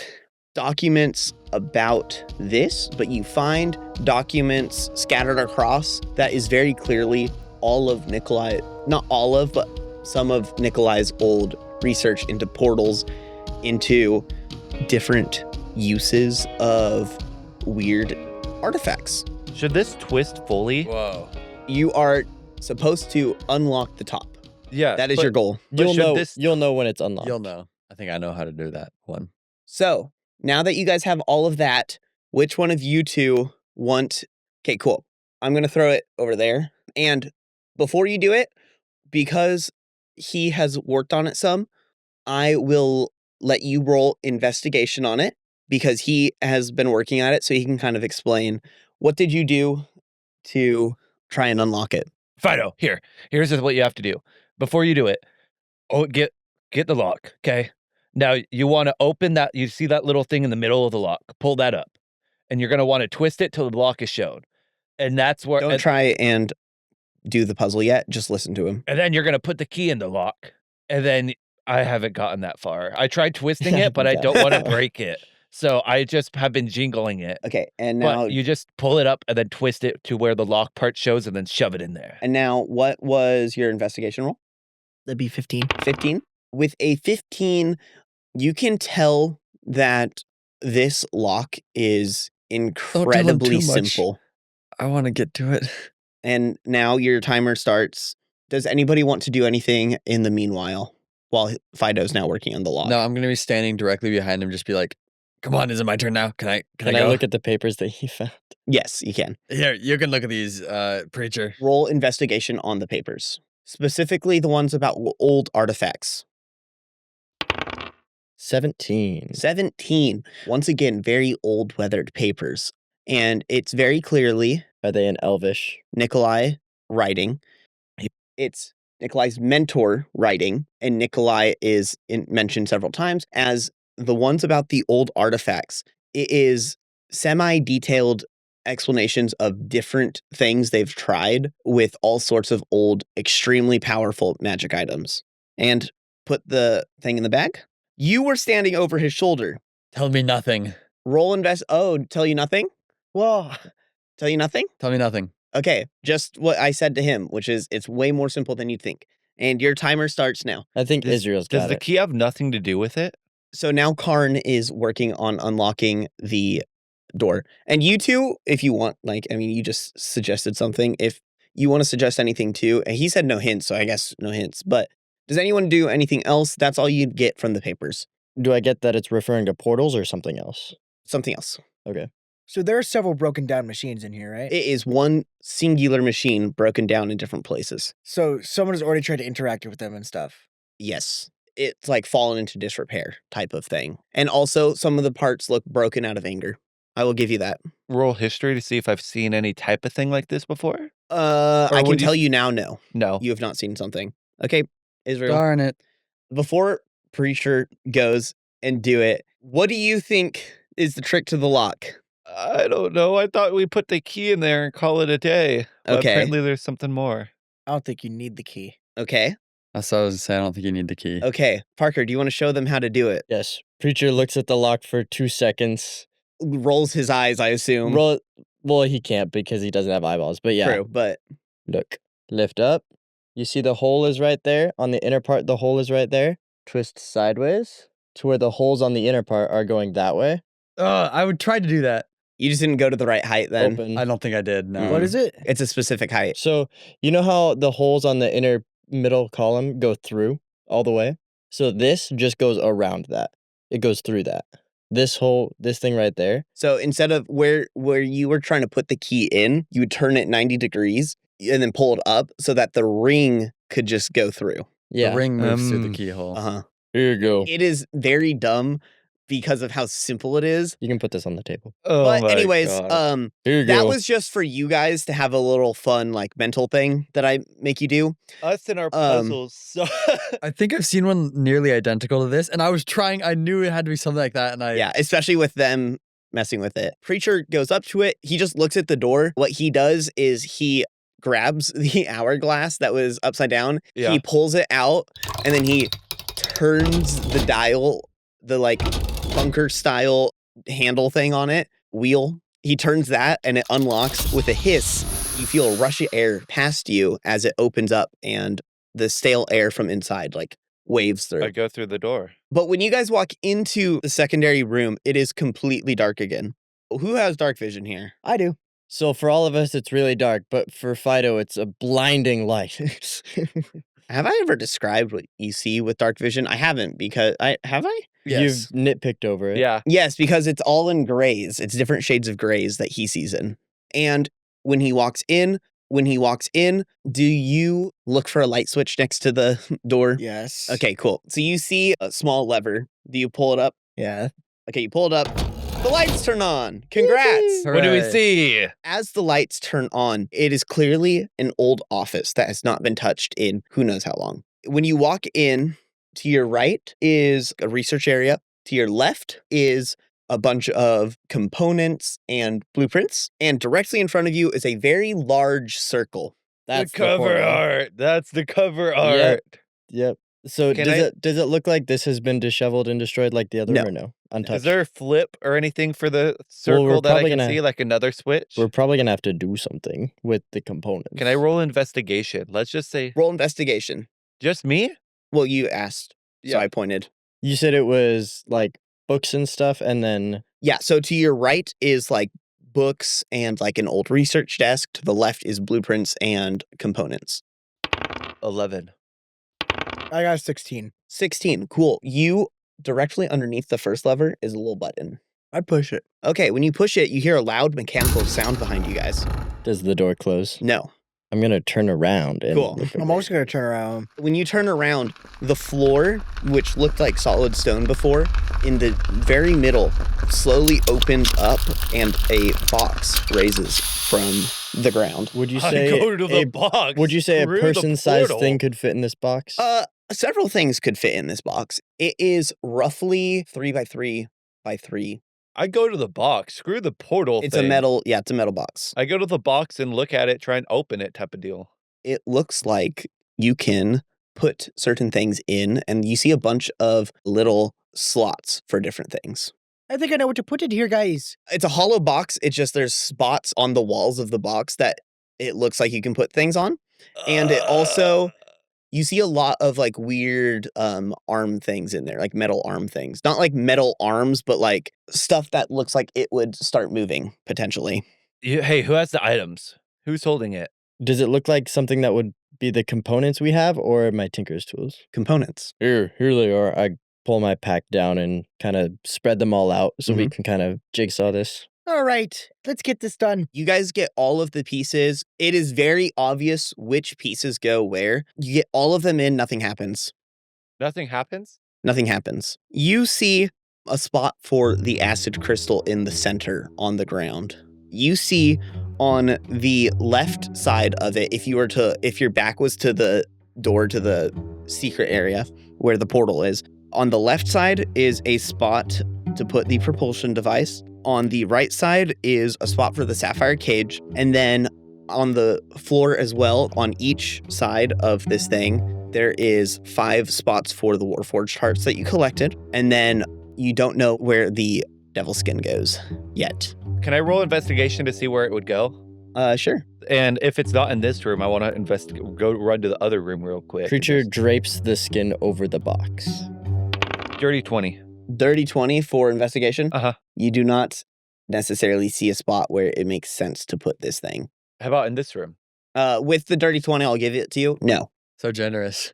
documents about this, but you find documents scattered across that is very clearly all of Nikolai, not all of, but some of Nikolai's old research into portals, into different uses of weird artifacts. Should this twist fully? Whoa. You are supposed to unlock the top. Yeah. That is your goal. But should this- You'll know when it's unlocked. You'll know. I think I know how to do that one. So now that you guys have all of that, which one of you two want? Okay, cool. I'm going to throw it over there. And before you do it, because he has worked on it some, I will let you roll investigation on it because he has been working at it. So he can kind of explain, what did you do to try and unlock it? Fido, here's what you have to do. Before you do it, get the lock, okay? Now you want to open that. You see that little thing in the middle of the lock. Pull that up, and you're gonna want to twist it till the lock is shown, and that's where. Don't try and do the puzzle yet. Just listen to him. And then you're gonna put the key in the lock, and then I haven't gotten that far. I tried twisting it, but I don't want to break it, so I just have been jingling it. Okay, and now But you just pull it up and then twist it to where the lock part shows, and then shove it in there. And now, what was your investigation roll? That'd be 15. 15. With a 15, you can tell that this lock is incredibly too much. simple. I want to get to it. And now your timer starts. Does anybody want to do anything in the meanwhile while Fido's now working on the lock? No, I'm going to be standing directly behind him, just be like, come on, is it my turn now? Can I Can I go? look at the papers that he found? Yes, you can. Here, you can look at these, preacher. Roll investigation on the papers, specifically the ones about old artifacts. 17. 17. Once again, very old weathered papers. And it's very clearly Are they in Elvish? Nikolai writing. It's Nikolai's mentor writing, and Nikolai is mentioned several times as the ones about the old artifacts. It is semi-detailed explanations of different things they've tried with all sorts of old, extremely powerful magic items. And put the thing in the bag. You were standing over his shoulder. Tell me nothing. Roll invest. Oh, tell you nothing? Well, Tell you nothing? Tell me nothing. Okay, just what I said to him, which is it's way more simple than you'd think. And your timer starts now. I think Israel's Does got the it. key have nothing to do with it? So now Karn is working on unlocking the door. And you two, if you want, you just suggested something. If you want to suggest anything too, and he said no hints, so I guess no hints. But does anyone do anything else? That's all you'd get from the papers. Do I get that it's referring to portals or something else? Something else. Okay. so there are several broken down machines in here, right? It is one singular machine broken down in different places. So someone has already tried to interact with them and stuff. Yes. It's like fallen into disrepair type of thing. And also some of the parts look broken out of anger. I will give you that. Roll history to see if I've seen any type of thing like this before? I can would you tell you now, no. No. You have not seen something. Okay, Israel. Darn it. Before Preacher goes and do it, what do you think is the trick to the lock? I don't know. I thought we put the key in there and call it a day. But Okay. apparently there's something more. I don't think you need the key. Okay. That's what I was gonna say. I don't think you need the key. Okay. Parker, do you want to show them how to do it? Yes. Preacher looks at the lock for 2 seconds. Rolls his eyes, I assume. Roll. Well, he can't because he doesn't have eyeballs. But yeah, True, but look. Lift up. You see the hole is right there. On the inner part, the hole is right there. Twist sideways to where the holes on the inner part are going that way. I would try to do that. you just didn't go to the right height then. Open. I don't think I did. No. What is it? It's a specific height. So you know how the holes on the inner middle column go through all the way? So this just goes around that. It goes through that. This thing right there. So instead of where you were trying to put the key in, you would turn it 90 degrees and then pull it up so that the ring could just go through. Yeah. The ring moves through the keyhole. Uh-huh. Here you go. It is very dumb because of how simple it is. You can put this on the table. Oh But my anyways, God. Here you that go. was just for you guys to have a little fun mental thing that I make you do. Us and our puzzles. So I think I've seen one nearly identical to this, and I was trying. I knew it had to be something like that, and Yeah, especially with them messing with it. Preacher goes up to it. He just looks at the door. What he does is he grabs the hourglass that was upside down. Yeah. He pulls it out and then he turns the dial, the bunker style handle thing on it, wheel. He turns that and it unlocks with a hiss. You feel a rush of air past you as it opens up and the stale air from inside waves through. I go through the door. But when you guys walk into the secondary room, it is completely dark again. Who has dark vision here? I do. So for all of us, it's really dark, but for Fido, it's a blinding light. Have I ever described what you see with dark vision? I haven't because have I? You've nitpicked over it. Yeah. Yes, because it's all in grays. It's different shades of grays that he sees in. And when he walks in, do you look for a light switch next to the door? Yes. Okay, cool. So you see a small lever. Do you pull it up? Yeah. Okay, you pull it up. The lights turn on. Congrats. What do we Hooray. see? As the lights turn on, it is clearly an old office that has not been touched in who knows how long. When you walk in, to your right is a research area. To your left is a bunch of components and blueprints. And directly in front of you is a very large circle. That's the cover portal. art. That's the cover Yep. art. Yep. So Can does it look like this has been disheveled and destroyed like the other No. or no? Untouched. Is there a flip or anything for the circle we're that I probably can gonna- see, like another switch? We're probably gonna have to do something with the components. Can I roll investigation? Let's just say Roll investigation. just me. Well, you asked, so Yeah. I pointed. You said it was like books and stuff, and then Yeah, so to your right is books and an old research desk. To the left is blueprints and components. 11. I got a 16. 16, cool. You directly underneath the first lever is a little button. I push it. Okay, when you push it, you hear a loud mechanical sound behind you guys. does the door close? No. I'm gonna turn around and Cool. look I'm over. also gonna turn around. When you turn around, the floor, which looked like solid stone before, in the very middle, slowly opens up and a box raises from the ground. Would you I say go to the box. would you say a Screw the person-sized portal. thing could fit in this box? Several things could fit in this box. It is roughly 3 by 3 by 3. I go to the box. Screw the portal It's thing. a metal box. I go to the box and look at it, try and open it type of deal. It looks like you can put certain things in, and you see a bunch of little slots for different things. I think I know what to put in here, guys. It's a hollow box. It's just there's spots on the walls of the box that it looks like you can put things on. And it also, you see a lot of like weird arm things in there, like metal arm things. Not like metal arms, but like stuff that looks like it would start moving potentially. Hey, who has the items? Who's holding it? Does it look like something that would be the components we have or my tinker's tools? Components. Here they are. I pull my pack down and kind of spread them all out so we can kind of jigsaw this. All right, let's get this done. You guys get all of the pieces. It is very obvious which pieces go where. You get all of them in, nothing happens. Nothing happens? Nothing happens. You see a spot for the acid crystal in the center on the ground. You see on the left side of it, if your back was to the door to the secret area where the portal is, on the left side is a spot to put the propulsion device. On the right side is a spot for the sapphire cage. And then on the floor as well, on each side of this thing, there is 5 spots for the Warforged hearts that you collected. And then you don't know where the devil skin goes yet. Can I roll investigation to see where it would go? Sure. And if it's not in this room, I want to run to the other room real quick. Creature drapes the skin over the box. Dirty 20. Dirty 20 for investigation. Uh-huh. You do not necessarily see a spot where it makes sense to put this thing. How about in this room? With the dirty 20, I'll give it to you. No. So generous.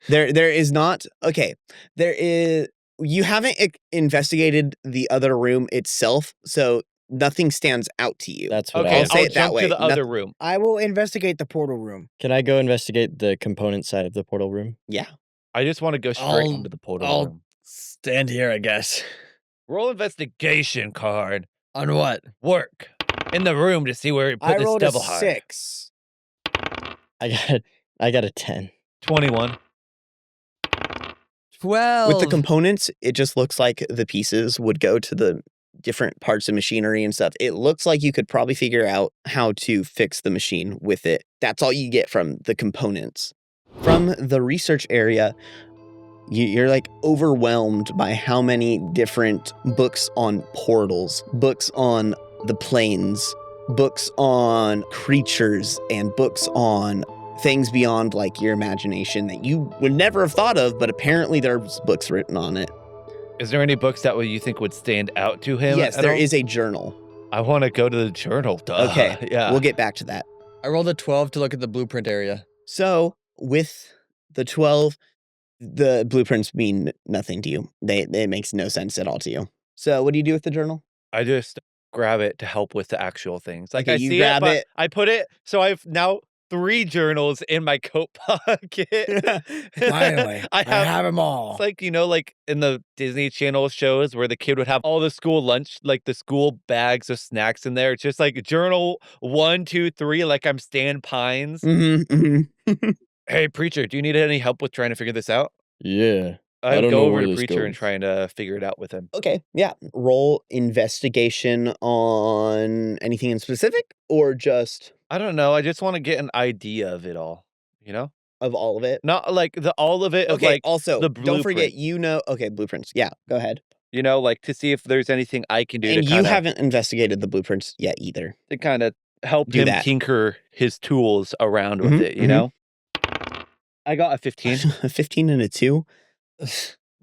There is not. Okay. There is. You haven't investigated the other room itself, so nothing stands out to you. That's what Okay, I'll say I'll it that jump way. to the other room. I will investigate the portal room. Can I go investigate the component side of the portal room? Yeah. I just want to go straight I'll- into the portal I'll- room. Stand here, I guess. Roll investigation card. On what? Work. In the room to see where it I put this rolled a devil heart. 6. I got a 10. 21. 12. With the components, it just looks like the pieces would go to the different parts of machinery and stuff. It looks like you could probably figure out how to fix the machine with it. That's all you get from the components. From the research area, you're like overwhelmed by how many different books on portals, books on the planes, books on creatures, and books on things beyond like your imagination that you would never have thought of, but apparently there's books written on it. Is there any books that you think would stand out to him? Yes, at there all? is a journal. I want to go to the journal. Duh. Okay, Yeah. we'll get back to that. I rolled a 12 to look at the blueprint area. So with the 12, the blueprints mean nothing to you. It makes no sense at all to you. So what do you do with the journal? I just grab it to help with the actual things. Like Okay, I you see grab it, but it. I put it. So I've now 3 journals in my coat pocket. Finally, I I have them all. It's like, like in the Disney Channel shows where the kid would have all the school lunch, like the school bags of snacks in there. It's just like journal 1, 2, 3, like I'm Stan Pines. Hey, preacher, do you need any help with trying to figure this out? Yeah. I don't go know over where to this preacher and goes. trying to figure it out with him. Okay, yeah. Roll investigation on anything in specific or just I don't know. I just want to get an idea of it all, of all of it? Not like all of it of Okay, like, also, the don't forget, blueprint. okay, blueprints. Yeah, go ahead. like to see if there's anything I can do And to you kind of haven't investigated the blueprints yet either. help do him that. tinker his tools around with Mhm, it, you know? I got a 15. A 15 and a 2?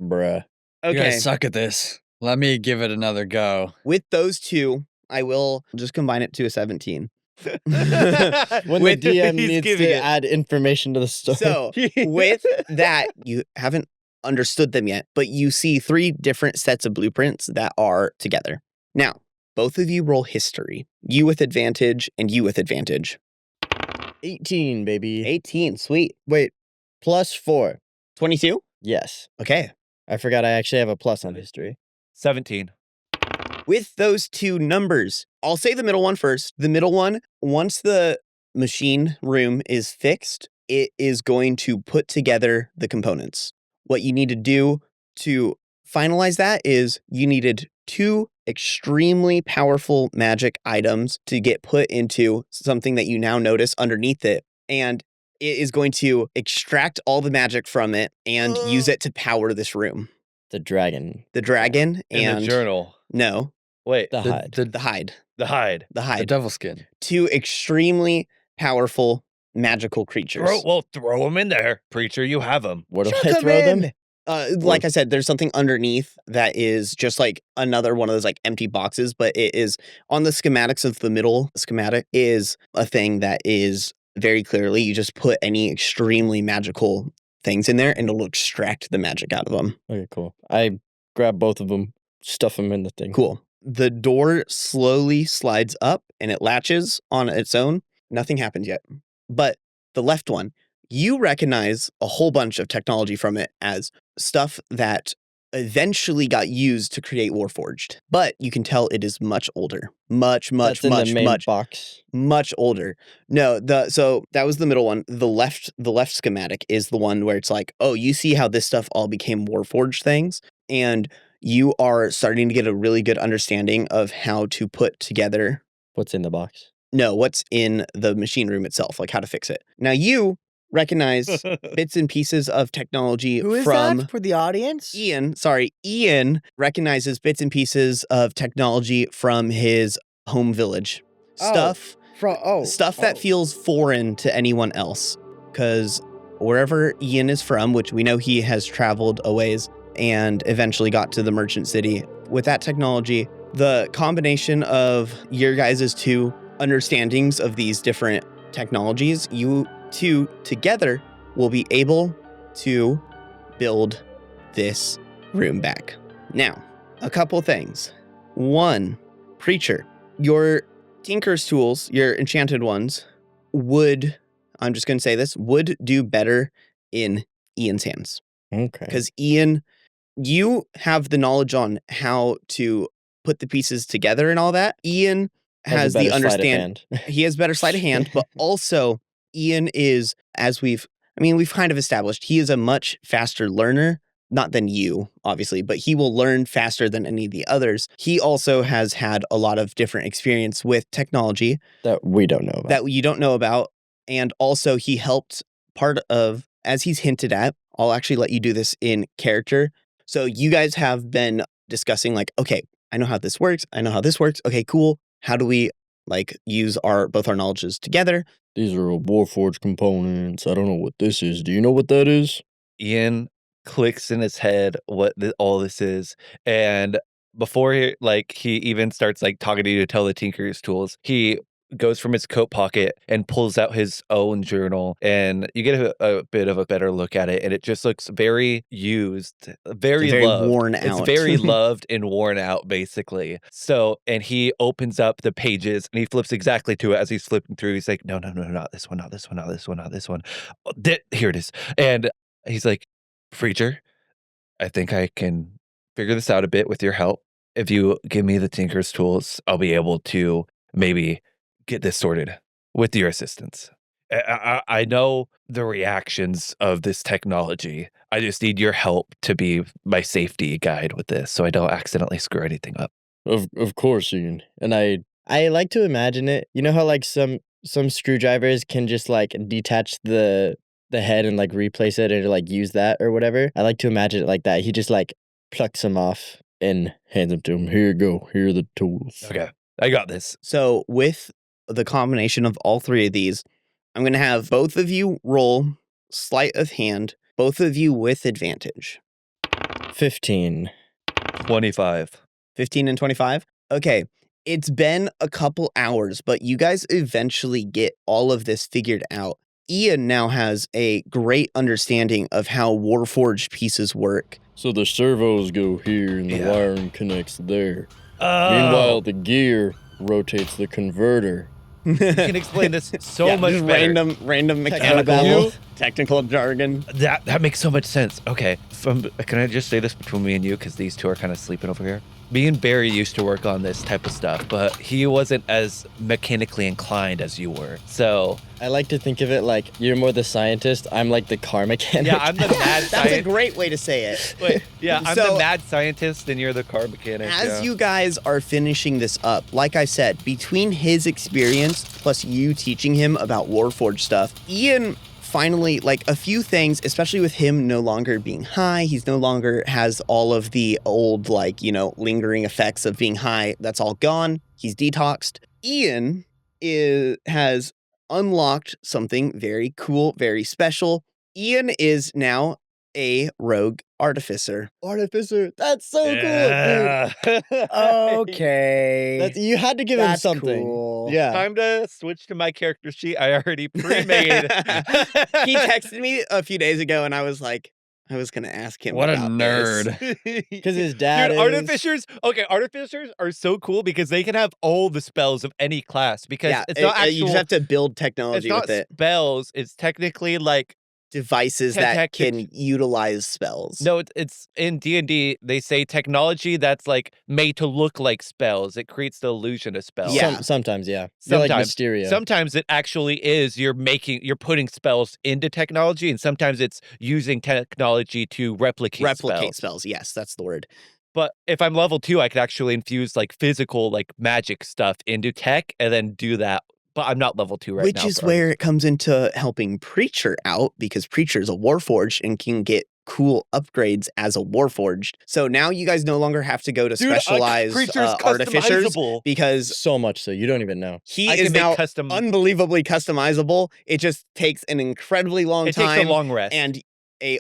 Bruh. You Okay. guys suck at this. Let me give it another go. With those 2, I will just combine it to a 17. When the DM He's needs giving to it. add information to the story. So, with that, you haven't understood them yet, but you see 3 different sets of blueprints that are together. Now, both of you roll history. You with advantage and you with advantage. 18, baby. 18, sweet. Wait, plus 4. 22? Yes. Okay. I forgot I actually have a plus on history. 17. With those two numbers, I'll say the middle one first. The middle one, once the machine room is fixed, it is going to put together the components. What you need to do to finalize that is you needed 2 extremely powerful magic items to get put into something that you now notice underneath it. And it is going to extract all the magic from it and use it to power this room. The dragon. The dragon And the journal. No, Wait, The hide. the hide. the hide. The The hide. devil skin. 2 extremely powerful magical creatures. Throw them in there. Preacher, you have them. Where do Chuck I 'em throw them? in. Like I said, there's something underneath that is just like another one of those like empty boxes, but it is on the schematics of the middle schematic is a thing that is very clearly you just put any extremely magical things in there and it'll extract the magic out of them. Okay, cool. I grab both of them, stuff them in the thing. Cool. The door slowly slides up and it latches on its own. Nothing happened yet. But the left one, you recognize a whole bunch of technology from it as stuff that eventually got used to create Warforged. But you can tell it is much older. Much the main box. much older. No, so that was the middle one. The left schematic is the one where it's like, oh, you see how this stuff all became Warforged things, and you are starting to get a really good understanding of how to put together What's in the box? what's in the machine room itself, like how to fix it. Now you recognize bits and pieces of technology Who is from that for the audience? Ian recognizes bits and pieces of technology from his home village. Stuff that feels foreign to anyone else. Because wherever Ian is from, which we know he has traveled a ways and eventually got to the merchant city, with that technology, the combination of your guys' 2 understandings of these different technologies, you 2 together will be able to build this room back. Now, a couple things. 1, Preacher, your Tinker's tools, your enchanted ones, would, I'm just going to say this, would do better in Ian's hands. Okay. Because Ian, you have the knowledge on how to put the pieces together and all that. Ian has the understand. He has better sleight of hand, but also Ian is, as we've kind of established, he is a much faster learner, not than you, obviously, but he will learn faster than any of the others. He also has had a lot of different experience with technology that we don't know about. That you don't know about. And also he helped part of, as he's hinted at, I'll actually let you do this in character. So you guys have been discussing like, okay, I know how this works. I know how this works. Okay, cool. How do we like use both our knowledges together? These are all Warforged components. I don't know what this is. Do you know what that is? Ian clicks in his head what all this is, and before he even starts like talking to you to tell the Tinker's tools, he goes from his coat pocket and pulls out his own journal, and you get a bit of a better look at it, and it just looks very used, very loved. Worn out. It's very loved and worn out, basically. So, and he opens up the pages and he flips exactly to it as he's flipping through. He's like, no, not this one, not this one, not this one, not this one. Oh, here it is. And he's like, Preacher, I think I can figure this out a bit with your help. If you give me the Tinker's tools, I'll be able to maybe get this sorted with your assistance. I know the reactions of this technology. I just need your help to be my safety guide with this so I don't accidentally screw anything up. Of course, Ian. And I like to imagine it. You know how like some screwdrivers can just like detach the head and like replace it or like use that or whatever. I like to imagine it like that. He just like plucks them off and hands them to him. Here you go. Here are the tools. Okay, I got this. So with the combination of all 3 of these, I'm going to have both of you roll sleight of hand, both of you with advantage. 15. 25. 15 and 25? Okay, it's been a couple hours, but you guys eventually get all of this figured out. Ian now has a great understanding of how Warforged pieces work. So the servos go here and the wiring connects there. Oh. Meanwhile, the gear rotates the converter. You can explain this so Yeah, much just better. random Technical. mechanical, technical jargon. That makes so much sense. Okay, can I just say this between me and you, because these two are kind of sleeping over here? Me and Barry used to work on this type of stuff, but he wasn't as mechanically inclined as you were. So I like to think of it like you're more the scientist. I'm like the car mechanic. yeah, I'm the mad That's a scientist. great way to say it. Wait, yeah, I'm So- the mad scientist, and you're the car mechanic. As yeah. you guys are finishing this up, like I said, between his experience plus you teaching him about Warforged stuff, Ian finally, like a few things, especially with him no longer being high, he's no longer has all of the old, like, you know, lingering effects of being high. That's all gone. He's detoxed. Ian has unlocked something very cool, very special. Ian is now a rogue artificer. Artificer. That's so cool, Yeah. Okay. dude. You had to give him That's something. cool. Yeah. Time to switch to my character sheet I already pre-made. He texted me a few days ago and I was like, I was going to ask him What a about nerd. this. Because his dad Dude, is... artificers. Okay, artificers are so cool because they can have all the spells of any class. Because Yeah, it's not you actual. just have to build It's technology not with it. spells. It's technically like Devices that tactic- can utilize spells. no. It's in D&D. They say technology that's like made to look like spells. It creates the illusion of spells. Yeah. Sometimes, yeah. You're like Sometimes. Mysterio. Sometimes it actually is you're putting spells into technology, and sometimes it's using technology to replicate spells. Yes, that's the word. But if I'm level 2, I could actually infuse like physical, like magic stuff into tech and then do that. But I'm not level 2 right Which now. is where it comes into helping Preacher out, because Preacher is a Warforged and can get cool upgrades as a Warforged. So now you guys no longer have to go to specialized artificers, because So much so, you don't even know. he I is can make now custom. unbelievably customizable. It just takes an incredibly long It time. takes a long rest. And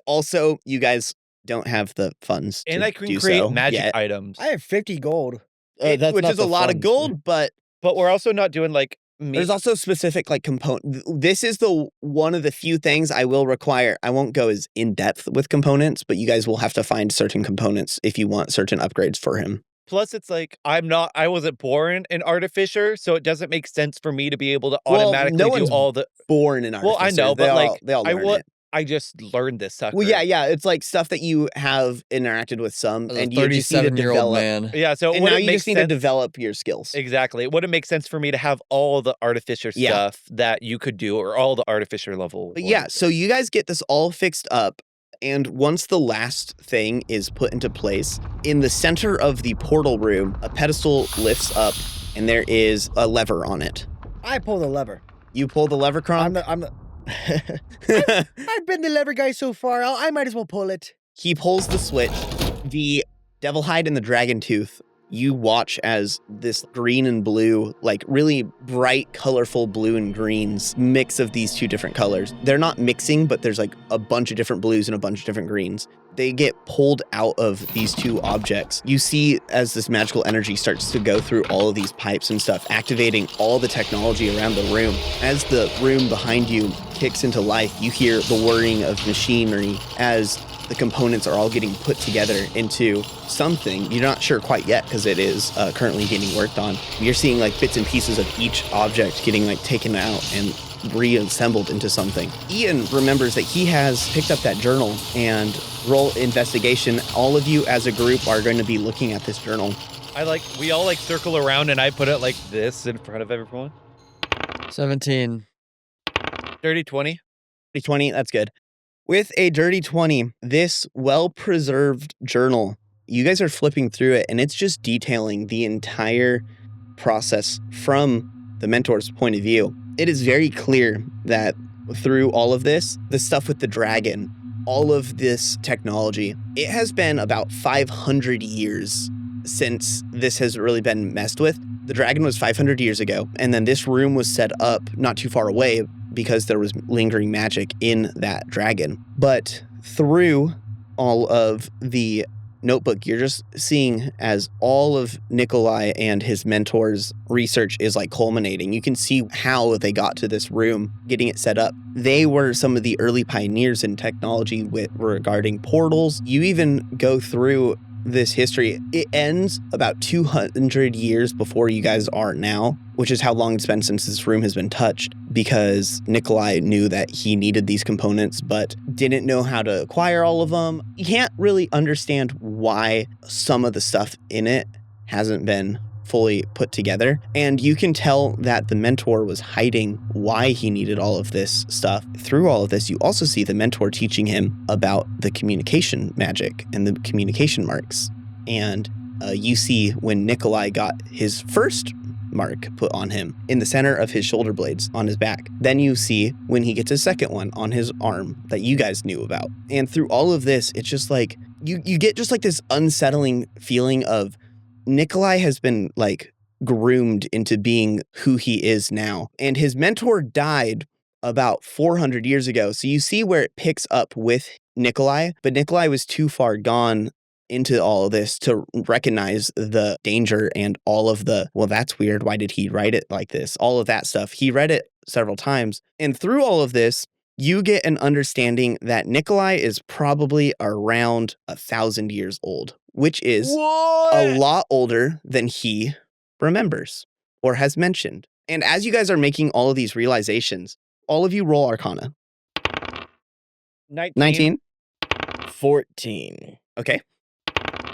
also, you guys don't have the funds And to I can do create so magic yet. of I have 50 gold. That's which not is a the lot of funds. gold, but But we're also not doing like there's also specific like component. This is the one of the few things I will require. I won't go as in depth with components, but you guys will have to find certain components if you want certain upgrades for him. Plus, it's like I wasn't born an artificer, so it doesn't make sense for me to be able to Well, automatically no do one's all the. Born in artificer. Well, I know, They but all- like they all I learn wa- it. I just learned this sucker. Well, yeah. It's like stuff that you have interacted with some, As a and you just need to 37-year-old develop. man. Yeah. So And would now it you make just need to sense? develop your skills. Exactly. It wouldn't make sense for me to have all the artificer Yeah. stuff that you could do, or all the artificer level. But yeah, so you guys get this all fixed up, and once the last thing is put into place, in the center of the portal room, a pedestal lifts up, and there is a lever on it. I pull the lever. You pull the lever, Kronk? I'm the. I've been the lever guy so far. I might as well pull it. He pulls the switch. The devil hide and the dragon tooth, you watch as this green and blue, like really bright, colorful blue and greens, mix of these two different colors. They're not mixing, but there's like a bunch of different blues and a bunch of different greens. They get pulled out of these two objects. You see as this magical energy starts to go through all of these pipes and stuff, activating all the technology around the room. As the room behind you kicks into life, you hear the whirring of machinery as the components are all getting put together into something. You're not sure quite yet because it is currently getting worked on. You're seeing like bits and pieces of each object getting like taken out and reassembled into something. Ian remembers that he has picked up that journal and roll investigation. All of you as a group are going to be looking at this journal. we all like circle around, and I put it like this in front of everyone. 17. Dirty 20. 20, that's good. With a dirty 20, this well-preserved journal, you guys are flipping through it, and it's just detailing the entire process from the mentor's point of view. It is very clear that through all of this, the stuff with the dragon, all of this technology, it has been about 500 years since this has really been messed with. The dragon was 500 years ago, and then this room was set up not too far away because there was lingering magic in that dragon. But through all of the notebook, you're just seeing as all of Nikolai and his mentor's research is like culminating. You can see how they got to this room, getting it set up. They were some of the early pioneers in technology regarding portals. You even go through this history, it ends about 200 years before you guys are now, which is how long it's been since this room has been touched, because Nikolai knew that he needed these components but didn't know how to acquire all of them. You can't really understand why some of the stuff in it hasn't been fully put together. And you can tell that the mentor was hiding why he needed all of this stuff. Through all of this, you also see the mentor teaching him about the communication magic and the communication marks. And you see when Nikolai got his first mark put on him in the center of his shoulder blades on his back. Then you see when he gets his second one on his arm that you guys knew about. And through all of this, it's just like, you get just like this unsettling feeling of Nikolai has been like groomed into being who he is now. And his mentor died about 400 years ago. So you see where it picks up with Nikolai, but Nikolai was too far gone into all of this to recognize the danger and all of the, well, that's weird. Why did he write it like this? All of that stuff. He read it several times. And through all of this, you get an understanding that Nikolai is probably around 1,000 years old, which is a lot older than he remembers or has mentioned. And as you guys are making all of these realizations, all of you roll Arcana. 19. 14. Okay.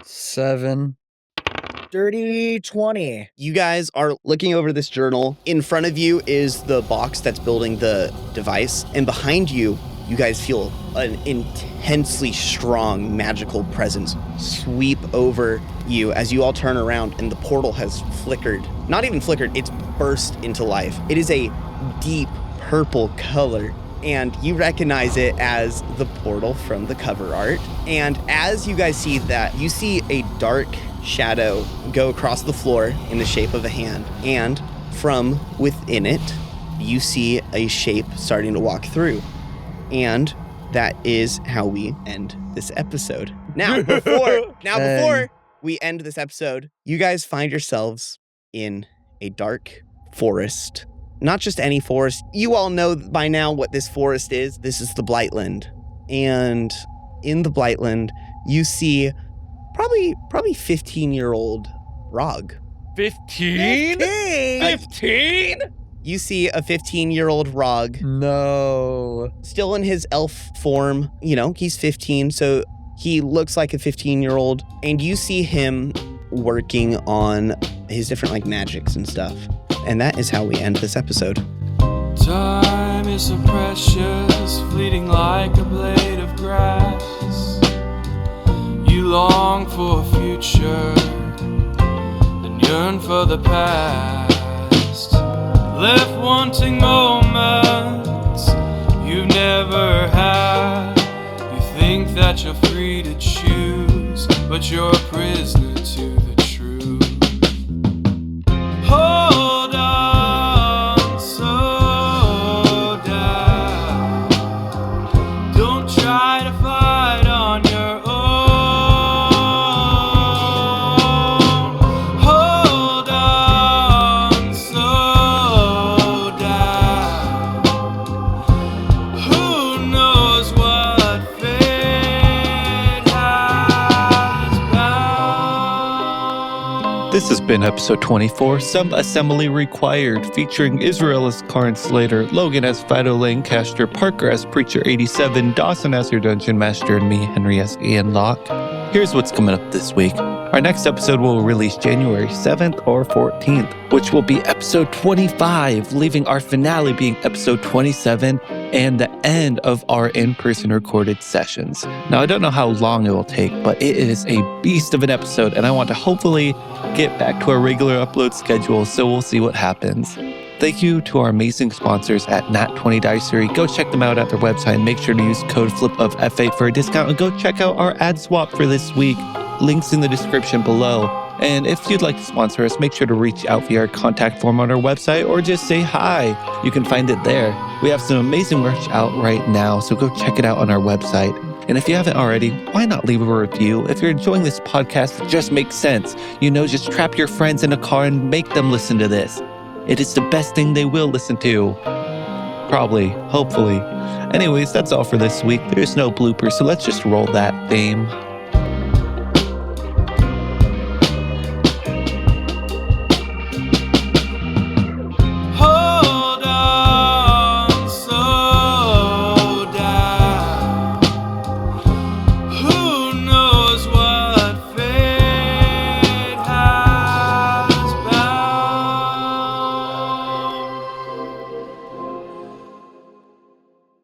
7. Dirty 20. You guys are looking over this journal. In front of you is the box that's building the device. And behind you, you guys feel an intensely strong magical presence sweep over you as you all turn around and the portal has flickered. Not even flickered, it's burst into life. It is a deep purple color, and you recognize it as the portal from the cover art. And as you guys see that, you see a dark shadow go across the floor in the shape of a hand. And from within it, you see a shape starting to walk through. And that is how we end this episode. Now, before we end this episode, you guys find yourselves in a dark forest. Not just any forest. You all know by now what this forest is. This is the Blightland. And in the Blightland, you see probably 15-year-old Rog. 15? 15? You see a 15-year-old Rog. No. Still in his elf form. You know, he's 15, so he looks like a 15-year-old. And you see him working on his different, like, magics and stuff. And that is how we end this episode. Time is so precious, fleeting like a blade of grass. You long for a future, then yearn for the past. Left wanting moments you've never had. You think that you're free to choose, but you're a prisoner to the truth. Hold on, slow down. Don't try to fight on your own. Hold on, slow down. Who knows what fate has bound? This has been episode 24, Some Assembly Required, featuring Israel as Karn Slater, Loghan as Fido Lancaster, Parker as Preacher 87, Dawson as your Dungeon Master, and me, Henry as Ian Locke. Here's what's coming up this week. Our next episode will release January 7th or 14th, which will be episode 25, leaving our finale being episode 27 and the end of our in-person recorded sessions. Now, I don't know how long it will take, but it is a beast of an episode, and I want to hopefully get back to our regular upload schedule, so we'll see what happens. Thank you to our amazing sponsors at Nat20 Dicery. Go check them out at their website and make sure to use code FLIPOFF8 for a discount, and go check out our ad swap for this week. Links in the description below. And if you'd like to sponsor us, make sure to reach out via our contact form on our website or just say hi. You can find it there. We have some amazing merch out right now, so go check it out on our website. And if you haven't already, why not leave a review? If you're enjoying this podcast, it just makes sense. You know, just trap your friends in a car and make them listen to this. It is the best thing they will listen to. Probably, hopefully. Anyways, that's all for this week. There's no bloopers, so let's just roll that theme.